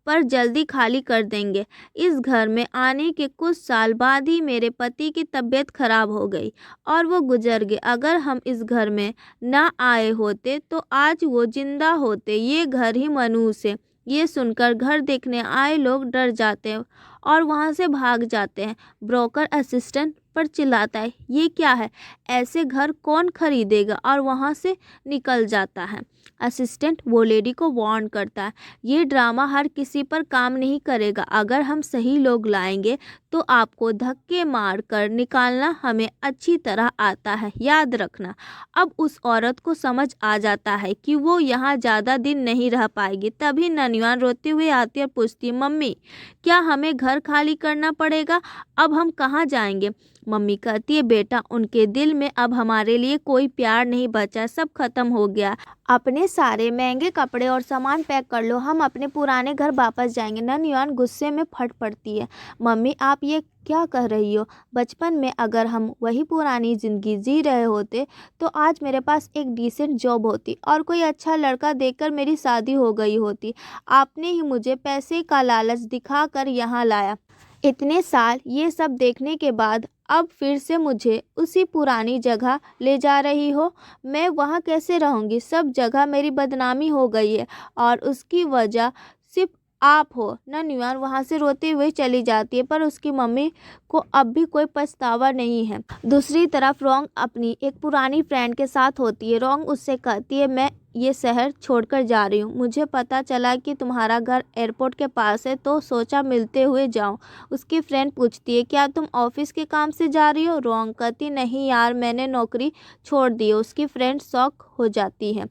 पर जल्दी खाली कर देंगे। इस घर में आने के कुछ साल बाद ही मेरे पति की तबीयत खराब हो गई और वो गुजर गए। अगर हम इस घर में ना आए होते तो आज वो जिंदा होते। ये घर ही मनुष्य है। ये सुनकर घर देखने आए लोग डर जाते हैं और वहाँ से भाग जाते हैं। ब्रोकर असिस्टेंट पर चिल्लाता है, ये क्या है, ऐसे घर कौन खरीदेगा, और वहाँ से निकल जाता है। असिस्टेंट वो लेडी को वार्न करता है, ये ड्रामा हर किसी पर काम नहीं करेगा। अगर हम सही लोग लाएंगे तो आपको धक्के मार कर निकालना हमें अच्छी तरह आता है, याद रखना। अब उस औरत को समझ आ जाता है कि वो यहाँ ज़्यादा दिन नहीं रह पाएगी। तभी ननिवान रोते हुए आती है और पूछती है, मम्मी क्या हमें घर खाली करना पड़ेगा? अब हम कहाँ जाएंगे? मम्मी कहती है, बेटा उनके दिल में अब हमारे लिए कोई प्यार नहीं बचा, सब खत्म हो गया। अपने सारे महंगे कपड़े और सामान पैक कर लो, हम अपने पुराने घर वापस जाएंगे। ननयुआन गुस्से में फट पड़ती है, मम्मी आप ये क्या कह रही हो? बचपन में अगर हम वही पुरानी ज़िंदगी जी रहे होते तो आज मेरे पास एक डिसेंट जॉब होती और कोई अच्छा लड़का देखकर मेरी शादी हो गई होती। आपने ही मुझे पैसे का लालच दिखाकर यहाँ लाया। इतने साल ये सब देखने के बाद अब फिर से मुझे उसी पुरानी जगह ले जा रही हो। मैं वहाँ कैसे रहूँगी? सब जगह मेरी बदनामी हो गई है और उसकी वजह सिर्फ आप हो। ननयुआन वहाँ से रोते हुए चली जाती है, पर उसकी मम्मी को अब भी कोई पछतावा नहीं है। दूसरी तरफ रोंग अपनी एक पुरानी फ्रेंड के साथ होती है। रोंग उससे कहती है, मैं ये शहर छोड़कर जा रही हूँ। मुझे पता चला कि तुम्हारा घर एयरपोर्ट के पास है, तो सोचा मिलते हुए जाऊँ। उसकी फ्रेंड पूछती है, क्या तुम ऑफिस के काम से जा रही हो? रोंग कहती, नहीं यार, मैंने नौकरी छोड़ दी है। उसकी फ्रेंड शॉक हो जाती है,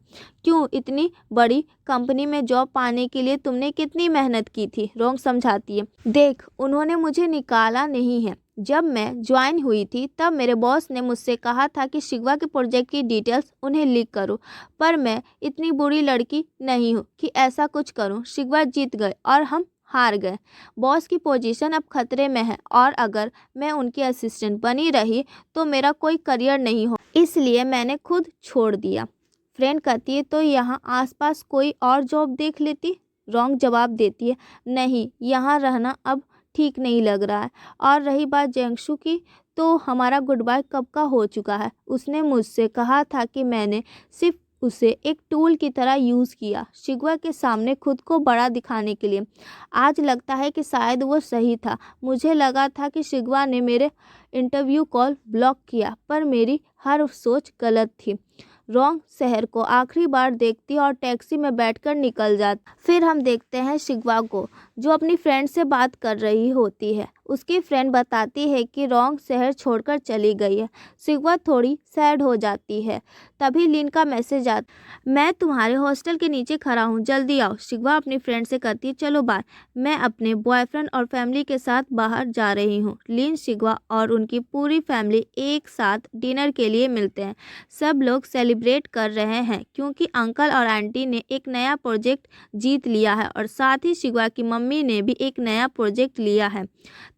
क्यों? इतनी बड़ी कंपनी में जॉब पाने के लिए तुमने कितनी मेहनत की थी? रोंग समझाती है, देख उन्होंने मुझे निकाला नहीं है। जब मैं ज्वाइन हुई थी तब मेरे बॉस ने मुझसे कहा था कि शिकवा के प्रोजेक्ट की डिटेल्स उन्हें लीक करो, पर मैं इतनी बुरी लड़की नहीं हूँ कि ऐसा कुछ करूँ। शिकवा जीत गए और हम हार गए। बॉस की पोजीशन अब खतरे में है और अगर मैं उनकी असिस्टेंट बनी रही तो मेरा कोई करियर नहीं हो, इसलिए मैंने खुद छोड़ दिया। फ्रेंड कहती है, तो यहाँ आसपास कोई और जॉब देख लेती? रोंग जवाब देती है, नहीं, यहाँ रहना अब ठीक नहीं लग रहा है। और रही बात जेंगशु की, तो हमारा गुड बाय कब का हो चुका है। उसने मुझसे कहा था कि मैंने सिर्फ उसे एक टूल की तरह यूज़ किया, शिकवा के सामने खुद को बड़ा दिखाने के लिए। आज लगता है कि शायद वो सही था। मुझे लगा था कि शिकवा ने मेरे इंटरव्यू कॉल ब्लॉक किया, पर मेरी हर सोच गलत थी। रोंग शहर को आखिरी बार देखती और टैक्सी में बैठकर निकल जाती। फिर हम देखते हैं शिकवा को, जो अपनी फ्रेंड से बात कर रही होती है। उसकी फ्रेंड बताती है कि रोंग शहर छोड़कर चली गई है। शिकवा थोड़ी सैड हो जाती है। तभी लिन का मैसेज आता, मैं तुम्हारे हॉस्टल के नीचे खड़ा हूँ, जल्दी आओ। शिकवा अपनी फ्रेंड से कहती है, चलो बाय, मैं अपने बॉयफ्रेंड और फैमिली के साथ बाहर जा रही हूँ। लिन, शिकवा और उनकी पूरी फैमिली एक साथ डिनर के लिए मिलते हैं। सब लोग सेलिब्रेट कर रहे हैं क्योंकि अंकल और आंटी ने एक नया प्रोजेक्ट जीत लिया है और साथ ही शिकवा की मम्मी ने भी एक नया प्रोजेक्ट लिया है।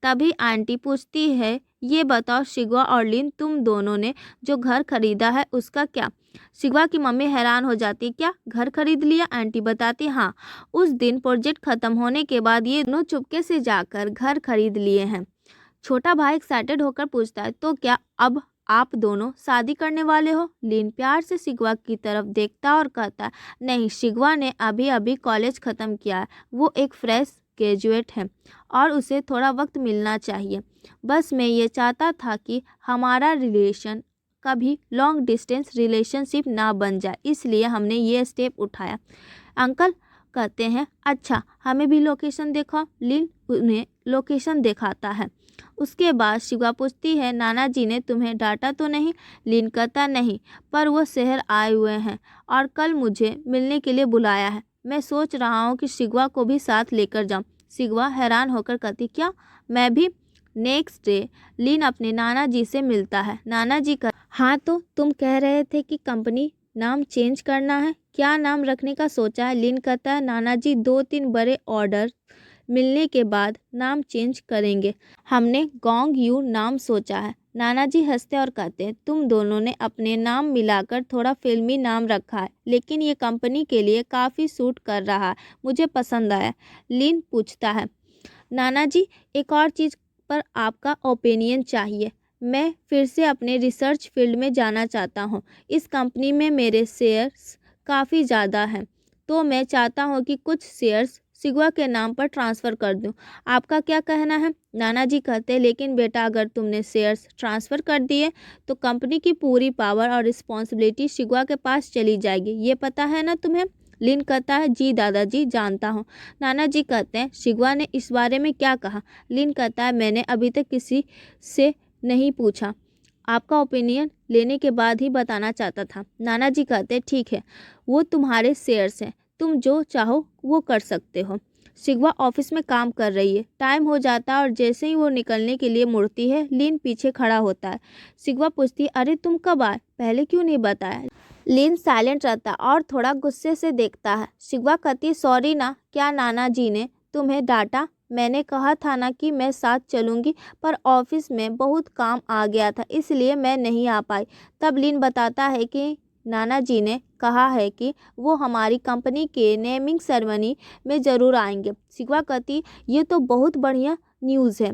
तभी आंटी पूछती है, ये बताओ शिकवा और लिन, तुम दोनों ने जो घर खरीदा है उसका क्या? शिकवा की मम्मी हैरान हो जाती, क्या घर खरीद लिया? आंटी बताती, हाँ, उस दिन प्रोजेक्ट खत्म होने के बाद ये दोनों चुपके से जाकर घर खरीद लिए हैं। छोटा भाई एक्साइटेड होकर पूछता है, तो क्या अब आप दोनों शादी करने वाले हो? लिन प्यार से शिकवा की तरफ देखता और कहता, नहीं, शिकवा ने अभी अभी कॉलेज ख़त्म किया है, वो एक फ्रेश ग्रेजुएट है और उसे थोड़ा वक्त मिलना चाहिए। बस मैं ये चाहता था कि हमारा रिलेशन कभी लॉन्ग डिस्टेंस रिलेशनशिप ना बन जाए, इसलिए हमने ये स्टेप उठाया। अंकल कहते हैं, अच्छा हमें भी लोकेशन दिखाओ। लिन उन्हें लोकेशन दिखाता है। उसके बाद शिवा पूछती है, नाना जी ने तुम्हें डांटा तो नहीं? लिन कहता, नहीं, पर वो शहर आए हुए हैं और कल मुझे मिलने के लिए बुलाया है। मैं सोच रहा हूँ कि शिवा को भी साथ लेकर जाऊँ। शिवा हैरान होकर कहती, क्या मैं भी? नेक्स्ट डे लिन अपने नाना जी से मिलता है। नाना जी का, हाँ तो तुम कह रहे थे कि कंपनी नाम चेंज करना है, क्या नाम रखने का सोचा है? लिन कहता है, नाना जी 2-3 बड़े ऑर्डर मिलने के बाद नाम चेंज करेंगे। हमने गोंग यू नाम सोचा है। नाना जी हंसते और कहते हैं, तुम दोनों ने अपने नाम मिलाकर थोड़ा फिल्मी नाम रखा है, लेकिन ये कंपनी के लिए काफ़ी सूट कर रहा है, मुझे पसंद आया। लिन पूछता है, नाना जी एक और चीज़ पर आपका ओपिनियन चाहिए। मैं फिर से अपने रिसर्च फील्ड में जाना चाहता हूँ। इस कंपनी में मेरे शेयर्स काफ़ी ज़्यादा हैं, तो मैं चाहता हूँ कि कुछ शेयर्स शिवा के नाम पर ट्रांसफ़र कर दूं। आपका क्या कहना है? नाना जी कहते हैं, लेकिन बेटा अगर तुमने शेयर्स ट्रांसफ़र कर दिए तो कंपनी की पूरी पावर और रिस्पॉन्सिबिलिटी शिवा के पास चली जाएगी, ये पता है ना तुम्हें? लिन कहता है, जी दादाजी जानता हूँ। नाना जी कहते हैं, शिवा ने इस बारे में क्या कहा? लिन कहता है, मैंने अभी तक किसी से नहीं पूछा, आपका ओपिनियन लेने के बाद ही बताना चाहता था। नाना जी कहते हैं, ठीक है, वो तुम्हारे शेयर्स हैं, तुम जो चाहो वो कर सकते हो। शिवा ऑफिस में काम कर रही है, टाइम हो जाता है और जैसे ही वो निकलने के लिए मुड़ती है, लिन पीछे खड़ा होता है। शिवा पूछती है, अरे तुम कब आए, पहले क्यों नहीं बताया? लिन साइलेंट रहता है और थोड़ा गुस्से से देखता है। शिवा कहती, सॉरी ना, क्या नाना जी ने तुम्हें डांटा? मैंने कहा था ना कि मैं साथ चलूँगी, पर ऑफिस में बहुत काम आ गया था, इसलिए मैं नहीं आ पाई। तब लिन बताता है कि नाना जी ने कहा है कि वो हमारी कंपनी के नेमिंग सेरेमनी में ज़रूर आएंगे। शिवा कहती, ये तो बहुत बढ़िया न्यूज़ है।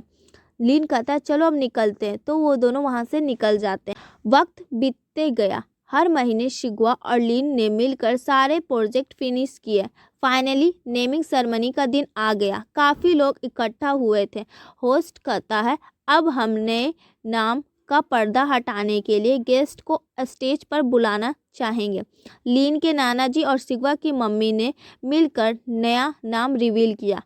लिन कहता है, चलो अब निकलते हैं। तो वो दोनों वहाँ से निकल जाते हैं। वक्त बीतते गया। हर महीने शिवा और लिन ने मिलकर सारे प्रोजेक्ट फिनिश किए। फाइनली नेमिंग सेरेमनी का दिन आ गया। काफ़ी लोग इकट्ठा हुए थे। होस्ट कहता है, अब हमने नाम का पर्दा हटाने के लिए गेस्ट को स्टेज पर बुलाना चाहेंगे। लिन के नाना जी और शिवा की मम्मी ने मिलकर नया नाम रिवील किया।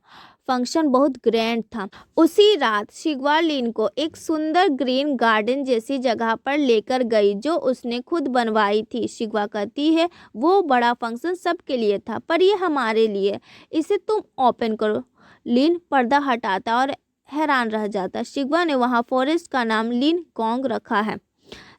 फंक्शन बहुत ग्रैंड था। उसी रात शिवा लिन को एक सुंदर ग्रीन गार्डन जैसी जगह पर लेकर गई, जो उसने खुद बनवाई थी। शिवा कहती है, वो बड़ा फंक्शन सबके लिए था, पर ये हमारे लिए, इसे तुम ओपन करो। लिन पर्दा हटाता और हैरान रह जाता। शिवा ने वहाँ फॉरेस्ट का नाम लिन गोंग रखा है।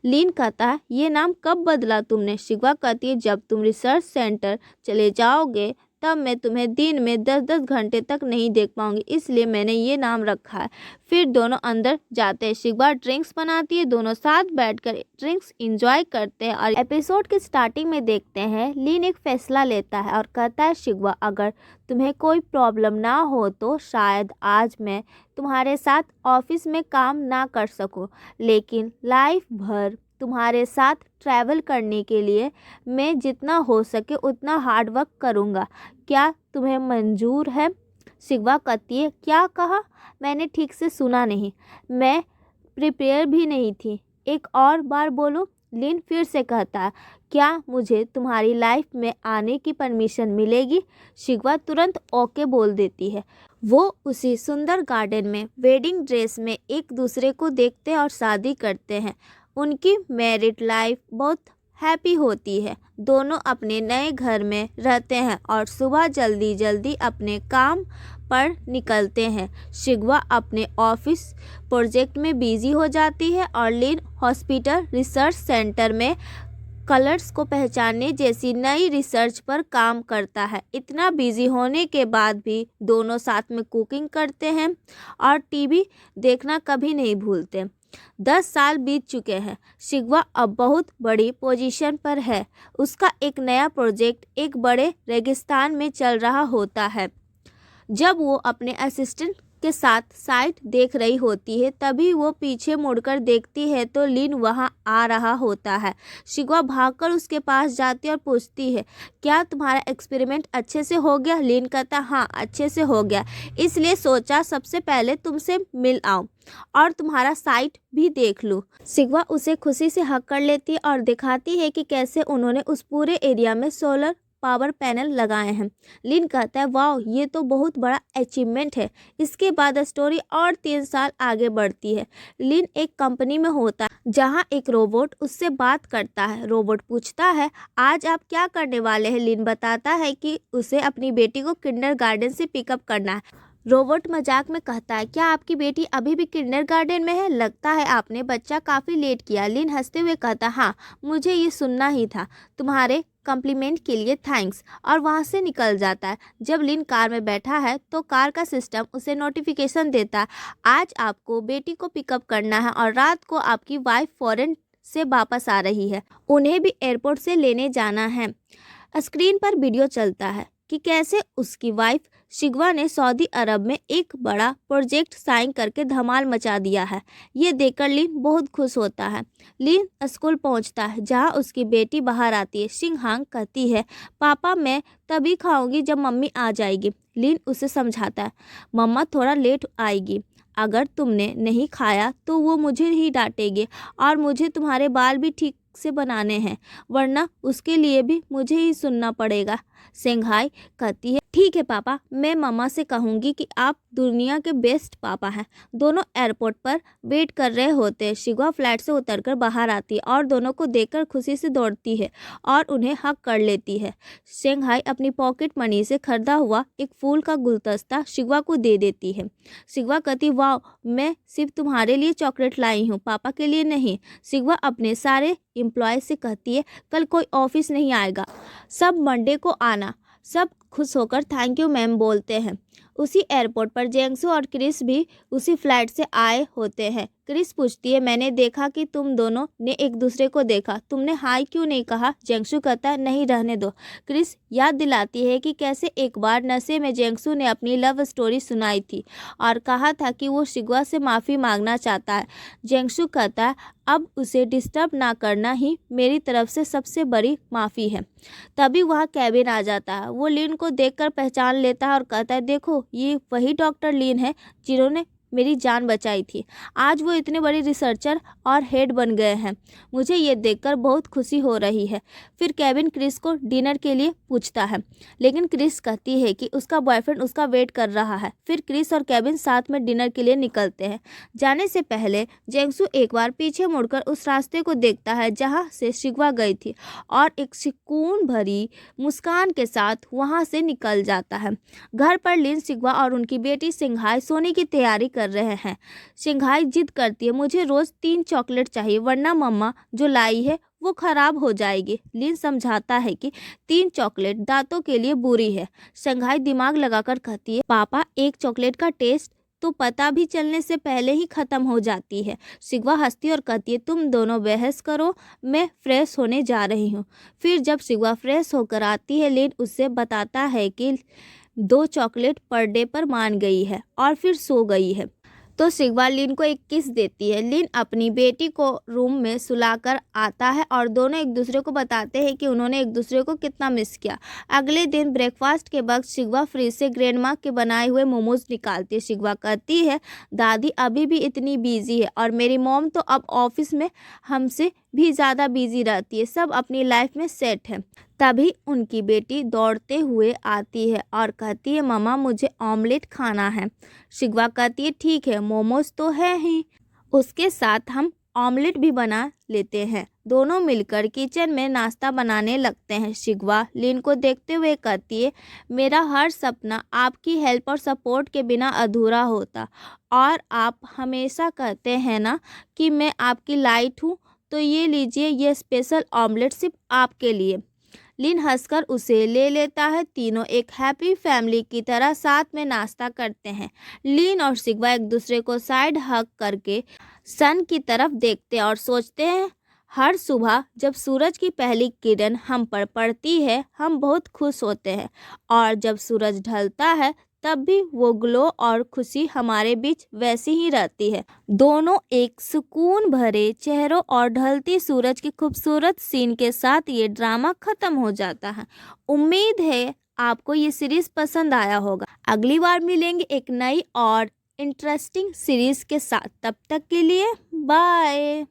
लिन कहता है, ये नाम कब बदला तुमने? शिवा कहती है, जब तुम रिसर्च सेंटर चले जाओगे तब मैं तुम्हें दिन में 10-10 घंटे तक नहीं देख पाऊंगी, इसलिए मैंने ये नाम रखा है। फिर दोनों अंदर जाते हैं। शिवा ड्रिंक्स बनाती है, दोनों साथ बैठकर ड्रिंक्स एंजॉय करते हैं। और एपिसोड के स्टार्टिंग में देखते हैं लिन एक फैसला लेता है और कहता है, शिवा अगर तुम्हें कोई प्रॉब्लम ना हो तो शायद आज मैं तुम्हारे साथ ऑफिस में काम ना कर सकूं, लेकिन लाइफ भर तुम्हारे साथ ट्रैवल करने के लिए मैं जितना हो सके उतना हार्ड वर्क करूँगा। क्या तुम्हें मंजूर है? शिवा कहती है, क्या कहा? मैंने ठीक से सुना नहीं, मैं प्रिपेयर भी नहीं थी, एक और बार बोलो। लिन फिर से कहता है, क्या मुझे तुम्हारी लाइफ में आने की परमिशन मिलेगी? शिवा तुरंत ओके बोल देती है। वो उसी सुंदर गार्डन में वेडिंग ड्रेस में एक दूसरे को देखते और शादी करते हैं। उनकी मैरिड लाइफ बहुत हैप्पी होती है। दोनों अपने नए घर में रहते हैं और सुबह जल्दी जल्दी अपने काम पर निकलते हैं। शिवा अपने ऑफिस प्रोजेक्ट में बिजी हो जाती है और लिन हॉस्पिटल रिसर्च सेंटर में कलर्स को पहचानने जैसी नई रिसर्च पर काम करता है। इतना बिजी होने के बाद भी दोनों साथ में कुकिंग करते हैं और टीवी देखना कभी नहीं भूलते। 10 साल बीत चुके हैं। शिवा अब बहुत बड़ी पोजीशन पर है। उसका एक नया प्रोजेक्ट एक बड़े रेगिस्तान में चल रहा होता है। जब वो अपने असिस्टेंट के साथ साइट देख रही होती है। तभी वो पीछे मुड़कर देखती है तो लिन वहाँ आ रहा होता है। शिगवा भागकर उसके पास जाती है और पूछती है, क्या तुम्हारा एक्सपेरिमेंट अच्छे से हो गया? लिन कहता, हाँ अच्छे से हो गया, इसलिए सोचा सबसे पहले तुमसे मिल आऊं और तुम्हारा साइट भी देख लूं। शिगवा उसे खुशी से हक कर लेती है और दिखाती है कि कैसे उन्होंने उस पूरे एरिया में सोलर पावर पैनल लगाए हैं। लिन कहता है, वाह ये तो बहुत बड़ा अचीवमेंट है। इसके बाद स्टोरी और 3 साल आगे बढ़ती है। लिन एक कंपनी में होता है जहां एक रोबोट उससे बात करता है। रोबोट पूछता है, आज आप क्या करने वाले हैं? लिन बताता है कि उसे अपनी बेटी को किंडरगार्टन से पिकअप करना है। रोबोट मजाक में कहता है, क्या आपकी बेटी अभी भी किंडरगार्टन में है? लगता है आपने बच्चा काफ़ी लेट किया। लिन हंसते हुए कहता, हाँ मुझे ये सुनना ही था, तुम्हारे कॉम्प्लीमेंट के लिए थैंक्स, और वहाँ से निकल जाता है। जब लिन कार में बैठा है तो कार का सिस्टम उसे नोटिफिकेशन देता है, आज आपको बेटी को पिकअप करना है और रात को आपकी वाइफ फॉरेन से वापस आ रही है, उन्हें भी एयरपोर्ट से लेने जाना है। स्क्रीन पर वीडियो चलता है कि कैसे उसकी वाइफ शिगवा ने सऊदी अरब में एक बड़ा प्रोजेक्ट साइन करके धमाल मचा दिया है। ये देखकर लिन बहुत खुश होता है। लिन स्कूल पहुंचता है जहां उसकी बेटी बाहर आती है। शिंगहांग कहती है, पापा मैं तभी खाऊंगी जब मम्मी आ जाएगी। लिन उसे समझाता है, मम्मा थोड़ा लेट आएगी, अगर तुमने नहीं खाया तो वो मुझे ही डांटेगी और मुझे तुम्हारे बाल भी ठीक से बनाने हैं, वरना उसके लिए भी मुझे ही सुनना पड़ेगा। सेंघाई कहती है, ठीक है पापा, मैं मम्मा से कहूँगी कि आप दुनिया के बेस्ट पापा हैं। दोनों एयरपोर्ट पर वेट कर रहे होते हैं। शिगवा फ्लाइट से उतरकर बाहर आती है और दोनों को देखकर खुशी से दौड़ती है और उन्हें हक कर लेती है। सेंघाई अपनी पॉकेट मनी से खरीदा हुआ एक फूल का गुलदस्ता शिगवा को दे देती है। शिगवा कहती, वाह मैं सिर्फ तुम्हारे लिए चॉकलेट लाई हूँ, पापा के लिए नहीं। शिगवा अपने सारे एम्प्लॉय से कहती है, कल कोई ऑफिस नहीं आएगा, सब मंडे को आना। सब खुश होकर थैंक यू मैम बोलते हैं। उसी एयरपोर्ट पर जेंगसू और क्रिस भी उसी फ्लाइट से आए होते हैं। क्रिस पूछती है, मैंने देखा कि तुम दोनों ने एक दूसरे को देखा, तुमने हाय क्यों नहीं कहा? जेंगसू कहता है, नहीं रहने दो। क्रिस याद दिलाती है कि कैसे एक बार नशे में जेंगसू ने अपनी लव स्टोरी सुनाई थी और कहा था कि वो शिगवा से माफ़ी मांगना चाहता है। जेंगसू कहता है, अब उसे डिस्टर्ब ना करना ही मेरी तरफ से सबसे बड़ी माफ़ी है। तभी वहाँ केविन आ जाता है। वो लिन को देखकर पहचान लेता है और कहता है, देखो ये वही डॉक्टर लिन है जिन्होंने मेरी जान बचाई थी। आज वो इतने बड़े रिसर्चर और हेड बन गए हैं। मुझे ये देखकर बहुत खुशी हो रही है। फिर केविन क्रिस को डिनर के लिए पूछता है, लेकिन क्रिस कहती है कि उसका बॉयफ्रेंड उसका वेट कर रहा है। फिर क्रिस और केविन साथ में डिनर के लिए निकलते हैं। जाने से पहले जेंगसू एक बार पीछे मुड़कर उस रास्ते को देखता है जहाँ से शिगवा गई थी और एक सुकून भरी मुस्कान के साथ वहाँ से निकल जाता है। घर पर लिन, शिगवा और उनकी बेटी सिंघाई सोने की तैयारी कर रहे हैं। सिंघाई जिद करती है, मुझे रोज 3 चॉकलेट चाहिए, वरना मम्मा जो लाई है वो खराब हो जाएगी। लिन समझाता है कि 3 चॉकलेट दांतों के लिए बुरी है। सिंघाई दिमाग लगाकर कहती है, पापा एक चॉकलेट का टेस्ट तो पता भी चलने से पहले ही खत्म हो जाती है। शिगवा हंसती और कहती है, तुम दोनों बहस करो, मैं फ्रेश होने जा रही हूँ। फिर जब शिगवा फ्रेश होकर आती है, लिन उससे बताता है कि 2 चॉकलेट पर डे पर मान गई है और फिर सो गई है। तो शिगवा लिन को एक किस देती है। लिन अपनी बेटी को रूम में सुलाकर आता है और दोनों एक दूसरे को बताते हैं कि उन्होंने एक दूसरे को कितना मिस किया। अगले दिन ब्रेकफास्ट के वक्त शिगवा फ्रिज से ग्रैंडमा के बनाए हुए मोमोज निकालती है। शिगवा कहती है, दादी अभी भी इतनी बिजी है और मेरी मॉम तो अब ऑफिस में हमसे भी ज़्यादा बिजी रहती है, सब अपनी लाइफ में सेट है। तभी उनकी बेटी दौड़ते हुए आती है और कहती है, मम्मा मुझे ऑमलेट खाना है। शिगवा कहती है, ठीक है मोमोज तो है ही, उसके साथ हम ऑमलेट भी बना लेते हैं। दोनों मिलकर किचन में नाश्ता बनाने लगते हैं। शिगवा लिन को देखते हुए कहती है, मेरा हर सपना आपकी हेल्प और सपोर्ट के बिना अधूरा होता, और आप हमेशा कहते हैं ना कि मैं आपकी लाइट हूँ, तो ये लीजिए, ये स्पेशल ऑमलेट सिर्फ आपके लिए। लिन हंसकर उसे ले लेता है। तीनों एक हैप्पी फैमिली की तरह साथ में नाश्ता करते हैं। लिन और शिगवा एक दूसरे को साइड हग करके सन की तरफ देखते हैं और सोचते हैं, हर सुबह जब सूरज की पहली किरण हम पर पड़ती है हम बहुत खुश होते हैं, और जब सूरज ढलता है तब भी वो ग्लो और खुशी हमारे बीच वैसी ही रहती है। दोनों एक सुकून भरे चेहरों और ढलती सूरज के खूबसूरत सीन के साथ ये ड्रामा खत्म हो जाता है। उम्मीद है आपको ये सीरीज पसंद आया होगा। अगली बार मिलेंगे एक नई और इंटरेस्टिंग सीरीज के साथ। तब तक के लिए बाय।